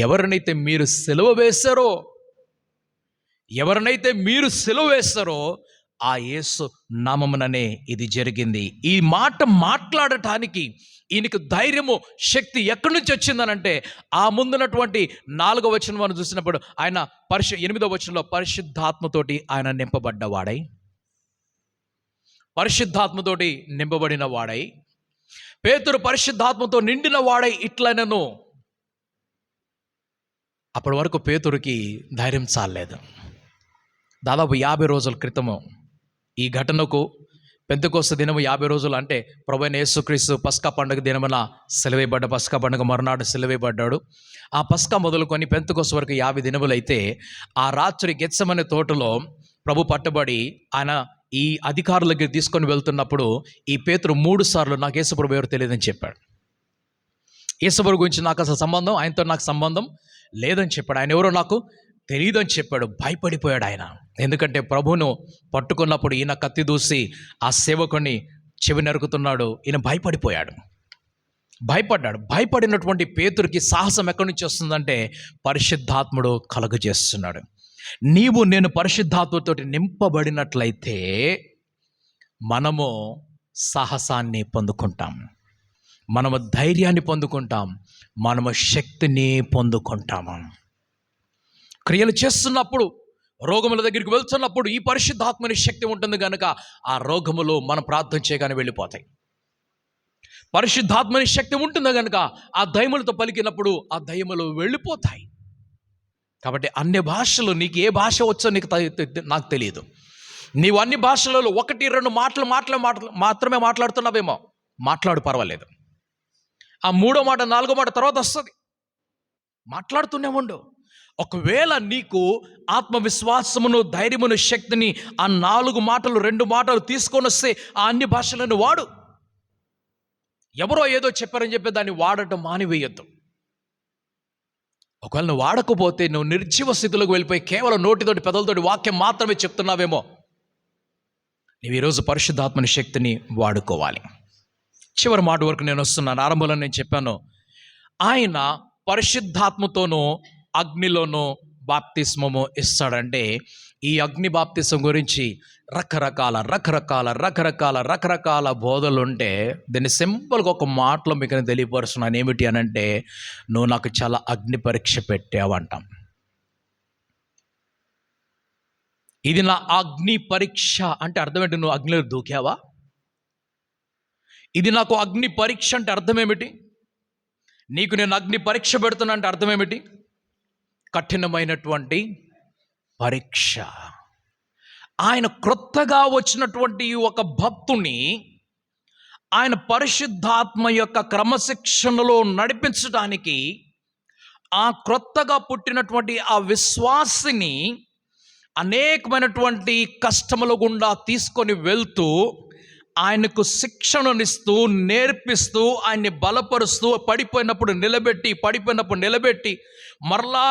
ఎవరినైతే మీరు సెలవు వేశారో, ఎవరినైతే మీరు సిలువ వేస్తారో ఆ యేసు నామముననే ఇది జరిగింది. ఈ మాట మాట్లాడటానికి ఈయనకు ధైర్యము, శక్తి ఎక్కడి నుంచి వచ్చిందనంటే, ఆ ముందున్నటువంటి 4వ వచనం మనం చూసినప్పుడు ఆయన 8వ వచనంలో పరిశుద్ధాత్మతోటి ఆయన నింపబడ్డవాడై, పరిశుద్ధాత్మతోటి నింపబడిన వాడై, పేతురు పరిశుద్ధాత్మతో నిండిన వాడై ఇట్లనెను. అప్పటి వరకు పేతురుకి ధైర్యం చాలలేదు. దాదాపు 50 రోజుల క్రితము ఈ ఘటనకు, పెంతెకోస్తు దినము 50 రోజులు అంటే ప్రభువైన యేసుక్రీస్తు పస్కా పండుగ దినమున సెలవేయబడ్డ, పస్కా పండుగ మరునాడు సెలవేయబడ్డాడు. ఆ పస్కా మొదలుకొని పెంతెకోస్తు వరకు 50 దినములైతే ఆ రాత్రి గెత్సెమనే తోటలో ప్రభు పట్టబడి ఆయన ఈ అధికారుల దగ్గర తీసుకొని వెళ్తున్నప్పుడు ఈ పేతురు 3 సార్లు నాకు యేసుప్రభు ఎవరు తెలియదని చెప్పాడు. యేసుప్రభు గురించి నాకు అసలు సంబంధం, ఆయనతో నాకు సంబంధం లేదని చెప్పాడు. ఆయన ఎవరో నాకు తెలియదని చెప్పాడు. భయపడిపోయాడు ఆయన. ఎందుకంటే ప్రభువును పట్టుకున్నప్పుడు ఈయన కత్తి దూసి ఆ సేవకుని చెవి నరుకుతున్నాడు. ఈయన భయపడిపోయాడు, భయపడ్డాడు. భయపడినటువంటి పేతురుకి సాహసం ఎక్కడి నుంచి వస్తుందంటే, పరిశుద్ధాత్ముడు కలుగజేస్తున్నాడు. నీవు నేను పరిశుద్ధాత్మతో నింపబడినట్లయితే మనము సాహసాన్ని పొందుకుంటాం, మనము ధైర్యాన్ని పొందుకుంటాం, మనము శక్తిని పొందుకుంటాము. క్రియలు చేస్తున్నప్పుడు, రోగముల దగ్గరికి వెళ్తున్నప్పుడు ఈ పరిశుద్ధాత్మని శక్తి ఉంటుంది కనుక ఆ రోగములు మనం ప్రార్థన చేయగానే వెళ్ళిపోతాయి. పరిశుద్ధాత్మని శక్తి ఉంటుంది కనుక ఆ దయ్యములతో పలికినప్పుడు ఆ దయ్యములు వెళ్ళిపోతాయి. కాబట్టి అన్ని భాషలు, నీకు ఏ భాష వచ్చో నాకు తెలియదు. నీవు అన్ని భాషలలో 1-2 మాటలు మాత్రమే మాట్లాడుతున్నావేమో, మాట్లాడు, పర్వాలేదు. ఆ 3వ మాట 4వ మాట తర్వాత వస్తుంది, మాట్లాడుతూనే ఉండు. ఒకవేళ నీకు ఆత్మవిశ్వాసమును, ధైర్యమును, శక్తిని ఆ 4 మాటలు 2 మాటలు తీసుకొని వస్తే ఆ అన్ని భాషలను వాడు. ఎవరో ఏదో చెప్పారని చెప్పి దాన్ని వాడటం మానివేయద్దు. ఒకవేళ నువ్వు వాడకపోతే నువ్వు నిర్జీవ స్థితిలోకి వెళ్ళిపోయి కేవలం నోటితోటి, పెదలతోటి వాక్యం మాత్రమే చెప్తున్నావేమో. నువ్వు ఈరోజు పరిశుద్ధాత్మని శక్తిని వాడుకోవాలి. చివరి మాట వరకు నేను వస్తున్నాను. ఆరంభంలో నేను చెప్పాను, ఆయన పరిశుద్ధాత్మతోనూ అగ్నిలోనూ బాప్తిస్మము ఇస్తాడంటే, ఈ అగ్ని బాప్తిస్మం గురించి రకరకాల బోధలు ఉంటే దీన్ని సింపుల్గా ఒక మాటలో మీకు తెలియపరుస్తున్నాను. ఏమిటి అని అంటే, నువ్వు నాకు చాలా అగ్ని పరీక్ష పెట్టావంటాం. ఇది నా అగ్ని పరీక్ష అంటే అర్థం ఏంటి? నువ్వు అగ్నిలో దూకావా? ఇది నాకు అగ్ని పరీక్ష అంటే అర్థం ఏమిటి? నీకు నేను అగ్ని పరీక్ష పెడుతున్నా అంటే అర్థం ఏమిటి? కఠినమైనటువంటి పరీక్ష. ఆయన క్రొత్తగా వచ్చినటువంటి ఒక భక్తుని ఆయన పరిశుద్ధాత్మ యొక్క క్రమశిక్షణలో నడిపించడానికి, ఆ క్రొత్తగా పుట్టినటువంటి ఆ విశ్వాసిని అనేకమైనటువంటి కష్టముల గుండా తీసుకొని వెళ్తూ, ఆయనకు శిక్షణనిస్తూ, నేర్పిస్తూ, ఆయన్ని బలపరుస్తూ, పడిపోయినప్పుడు నిలబెట్టి మరలా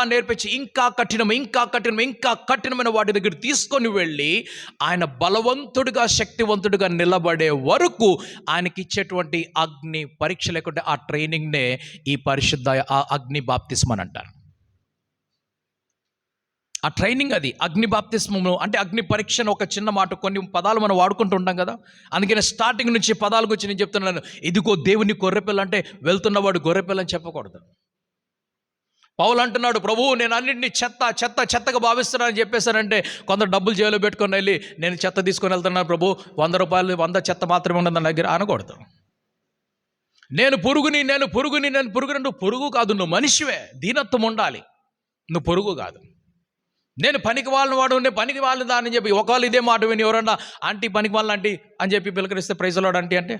నేర్పించి ఇంకా కఠినమైన వాటి దగ్గర తీసుకొని వెళ్ళి ఆయన బలవంతుడిగా, శక్తివంతుడిగా నిలబడే వరకు ఆయనకి ఇచ్చేటువంటి అగ్ని పరీక్ష లేకుంటే ఆ ట్రైనింగ్నే ఈ పరిశుద్ధ అగ్ని బాప్తిస్మం అని అంటారు. ఆ ట్రైనింగ్ అది అగ్ని బాప్తిస్మము అంటే అగ్ని పరీక్ష అని ఒక చిన్న మాట, కొన్ని పదాలు మనం వాడుకుంటూ ఉంటాం కదా. అందుకని స్టార్టింగ్ నుంచి పదాల గురించి నేను చెప్తున్నాను. ఇదిగో దేవుని గొర్రెపిల్ల అంటే వెళ్తున్నవాడు గొర్రెపిల్ల అని చెప్పకూడదు. పౌలు అంటున్నాడు, ప్రభువు నేను అన్నింటినీ చెత్తగా భావిస్తున్నానని చెప్పేశానంటే కొందరు డబ్బులు జేబులో పెట్టుకొని వెళ్ళి నేను చెత్త తీసుకొని వెళ్తున్నాను ప్రభు, 100 రూపాయలు 100 చెత్త మాత్రమే ఉన్నది నా దగ్గర అనకూడదు. నేను పురుగుని నువ్వు పురుగు కాదు, నువ్వు మనిషివే, దీనత్వం ఉండాలి, నువ్వు పురుగు కాదు. నేను పనికి వాళ్ళని దాన్ని చెప్పి ఒకవేళ ఇదే మాట విని ఎవరన్నా ఆంటీ పనికి వాళ్ళని ఆంటీ అని చెప్పి పిలకరిస్తే ప్రైజ్లాడ్ ఆంటీ అంటే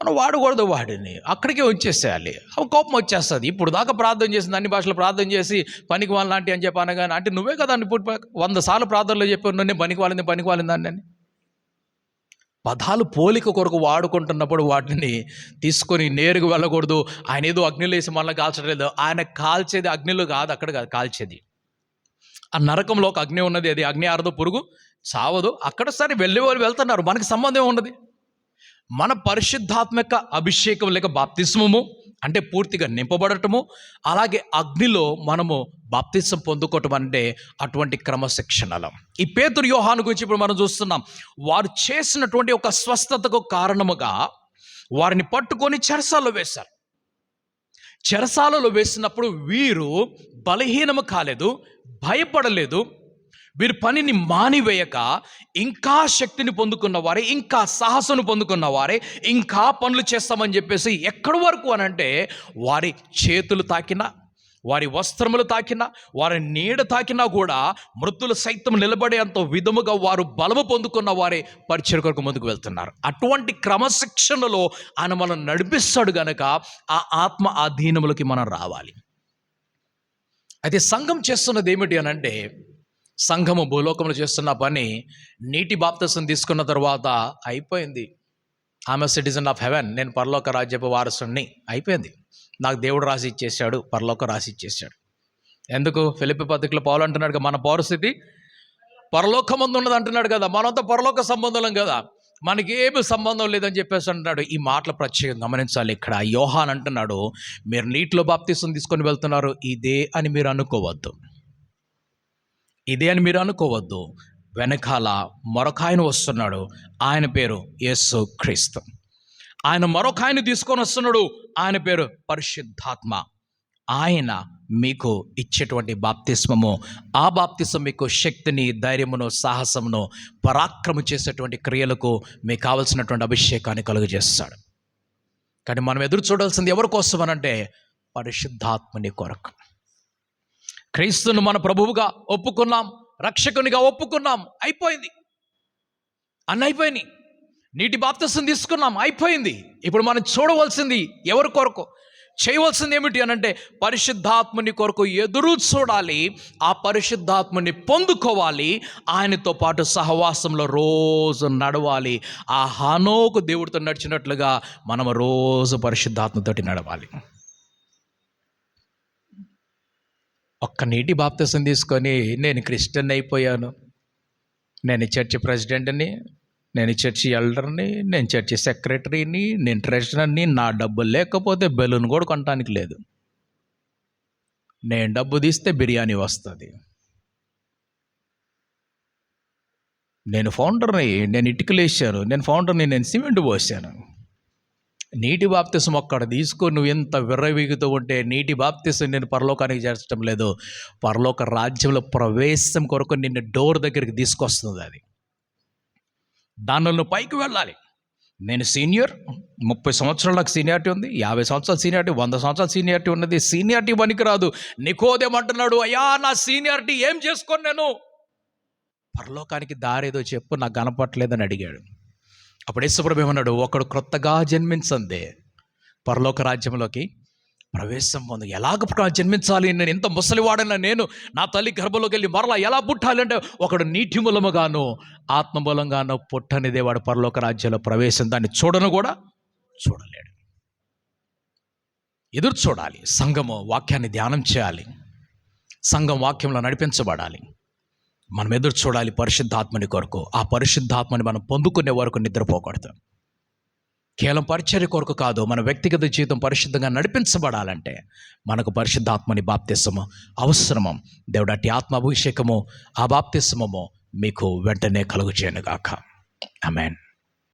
మనం వాడకూడదు. వాడిని అక్కడికే వచ్చేసేయాలి, కోపం వచ్చేస్తుంది. ఇప్పుడు దాకా ప్రార్థన చేసింది, అన్ని భాషలు ప్రార్థన చేసి పనికి వాళ్ళని ఆంటీ అని చెప్పి అనగానే అంటే నువ్వే కదా ఇప్పుడు 100 సార్లు ప్రార్థనలో చెప్పావు నేను పనికి వాళ్ళని అని. పదాలు పోలిక కొరకు వాడుకుంటున్నప్పుడు వాటిని తీసుకొని నేరుగా వెళ్ళకూడదు. ఆయన ఏదో అగ్నిలో వేసి మళ్ళీ కాల్చలేదు, ఆయన కాల్చేది అగ్నిలో కాదు, అక్కడ కాదు కాల్చేది. ఆ నరకంలో ఒక అగ్ని ఉన్నది, అది అగ్ని ఆరదు, పురుగు చావదు. అక్కడ సరే వెళ్ళే వాళ్ళు వెళ్తున్నారు, మనకి సంబంధం ఉన్నది. మన పరిశుద్ధాత్మక అభిషేకం లేక బాప్తిస్మము అంటే పూర్తిగా నింపబడటము, అలాగే అగ్నిలో మనము బాప్తిసం పొందుకోవటం అంటే అటువంటి క్రమశిక్షణలు. ఈ పేతురు యోహాను గురించి ఇప్పుడు మనం చూస్తున్నాం. వారు చేసినటువంటి ఒక స్వస్థతకు కారణముగా వారిని పట్టుకొని చెరసాలలో వేశారు. చెరసాలలో వేసినప్పుడు వీరు బలహీనము కాలేదు, భయపడలేదు. వీరి పనిని మానివేయక ఇంకా శక్తిని పొందుకున్న వారే, ఇంకా సాహసను పొందుకున్న వారే, ఇంకా పనులు చేస్తామని చెప్పేసి ఎక్కడి వరకు అనంటే వారి చేతులు తాకినా, వారి వస్త్రములు తాకినా, వారి నీడ తాకినా కూడా మృతులు సైతం నిలబడేంత విధముగా వారు బలము పొందుకున్న వారే పరిచర్య కొరకు ముందుకు వెళ్తున్నారు. అటువంటి క్రమశిక్షణలో ఆయన మనం నడిపిస్తాడు గనక ఆ ఆత్మ అధీనములకి మనం రావాలి. అయితే సంఘం చేస్తున్నది ఏమిటి అనంటే, సంఘము భూలోకంలో చేస్తున్న పని నీటి బాప్తిసం తీసుకున్న తర్వాత అయిపోయింది. ఆమె సిటిజన్ ఆఫ్ హెవెన్, నేను పరలోక రాజ్యపు వారసుని, అయిపోయింది. నాకు దేవుడు రాసి ఇచ్చేసాడు, పరలోక రాసి ఇచ్చేసాడు. ఎందుకు? ఫిలిప్పీ పత్రికలో పౌలు అంటున్నాడు, మన పౌరస్థితి పరలోకమందు ఉన్నది అంటున్నాడు కదా. మనంతా పరలోక సంబంధం కదా, మనకి ఏమి సంబంధం లేదని చెప్పేసి అంటున్నాడు. ఈ మాటలు ప్రత్యేకంగా గమనించాలి. ఇక్కడ యోహాన్ అంటున్నాడు, మీరు నీటిలో బాప్తిసం తీసుకొని వెళ్తున్నారు, ఇదే అని మీరు అనుకోవద్దు. వెనకాల మరొక ఆయన వస్తున్నాడు, ఆయన పేరు యేసు క్రీస్తు. ఆయన మరొక ఆయన తీసుకొని వస్తున్నాడు, ఆయన పేరు పరిశుద్ధాత్మ. ఆయన మీకు ఇచ్చేటువంటి బాప్తిస్మము, ఆ బాప్తిస్మం మీకు శక్తిని, ధైర్యమును, సాహసమును, పరాక్రమం చేసేటువంటి క్రియలకు మీకు కావలసినటువంటి అభిషేకాన్ని కలుగజేస్తాడు. కానీ మనం ఎదురు చూడాల్సింది ఎవరి కోసం అనంటే పరిశుద్ధాత్మని కొరకు. క్రీస్తును మన ప్రభువుగా ఒప్పుకున్నాం, రక్షకునిగా ఒప్పుకున్నాం, అయిపోయింది, అన్నీ అయిపోయినాయి. నీటి బాప్తిసం తీసుకున్నాం, అయిపోయింది. ఇప్పుడు మనం చూడవలసింది ఎవరి కొరకు, చేయవలసింది ఏమిటి అనంటే పరిశుద్ధాత్మని కొరకు ఎదురు చూడాలి, ఆ పరిశుద్ధాత్మని పొందుకోవాలి, ఆయనతో పాటు సహవాసంలో రోజు నడవాలి. ఆ హనోకు దేవుడితో నడిచినట్లుగా మనం రోజు పరిశుద్ధాత్మతోటి నడవాలి. ఒక్క నీటి బాప్తిసం తీసుకొని నేను క్రిస్టియన్ అయిపోయాను, నేను చర్చి ప్రెసిడెంట్ని, నేను చర్చి ఎల్డర్ని, నేను చర్చి సెక్రటరీని, నేను ట్రెజరర్ని, నా డబ్బు లేకపోతే బెలూన్ కూడా కొనడానికి లేదు, నేను డబ్బు తీస్తే బిర్యానీ వస్తుంది, నేను ఫౌండర్ని, నేను ఇటుకలు వేసాను, నేను ఫౌండర్ని, నేను సిమెంట్ పోసాను. నీటి బాప్తిసం ఒక్కడ తీసుకొని నువ్వు ఎంత విర్రవీగుతూ ఉంటే నీటి బాప్తిసం నేను పరలోకానికి చేర్చడం లేదు, పరలోక రాజ్యంలో ప్రవేశం కొరకు నిన్ను డోర్ దగ్గరికి తీసుకొస్తుంది. అది దానిలో నువ్వు పైకి వెళ్ళాలి. నేను సీనియర్, 30 సంవత్సరాలు నాకు సీనియారిటీ ఉంది, 50 సంవత్సరాలు సీనియారిటీ, 100 సంవత్సరాలు సీనియారిటీ ఉన్నది. సీనియారిటీ పనికి రాదు. నికోదేమంటున్నాడు, అయ్యా నా సీనియారిటీ ఏం చేసుకొని నేను పరలోకానికి దారేదో చెప్పు, నాకు కనపట్లేదని అడిగాడు. అప్పుడు యేసుప్రభు ఏమన్నాడు, ఒకడు క్రొత్తగా జన్మించందే పరలోక రాజ్యంలోకి ప్రవేశం పొందు. ఎలాగ జన్మించాలి? నేను ఎంత ముసలివాడైనా నేను నా తల్లి గర్భంలోకి వెళ్ళి మరలా ఎలా పుట్టాలి అంటే ఒకడు నీటి మూలముగాను ఆత్మ మూలంగాను పుట్టనిదే వాడు పరలోక రాజ్యంలో ప్రవేశం. దాన్ని చూడలేడు. ఎదురు చూడాలి. సంఘము వాక్యాన్ని ధ్యానం చేయాలి, సంఘం వాక్యంలో నడిపించబడాలి. మనం ఎదురు చూడాలి పరిశుద్ధాత్మని కొరకు. ఆ పరిశుద్ధాత్మని మనం పొందుకునే వరకు నిద్రపోకూడదు. కేవలం పరిచర్య కొరకు కాదు, మన వ్యక్తిగత జీవితం పరిశుద్ధంగా నడిపించబడాలంటే మనకు పరిశుద్ధాత్మని బాప్తిసము అవసరము. దేవుడు అట్టి ఆత్మాభిషేకము, ఆ బాప్తిసమము మీకు వెంటనే కలుగు చేయనుగాక. ఆమేన్.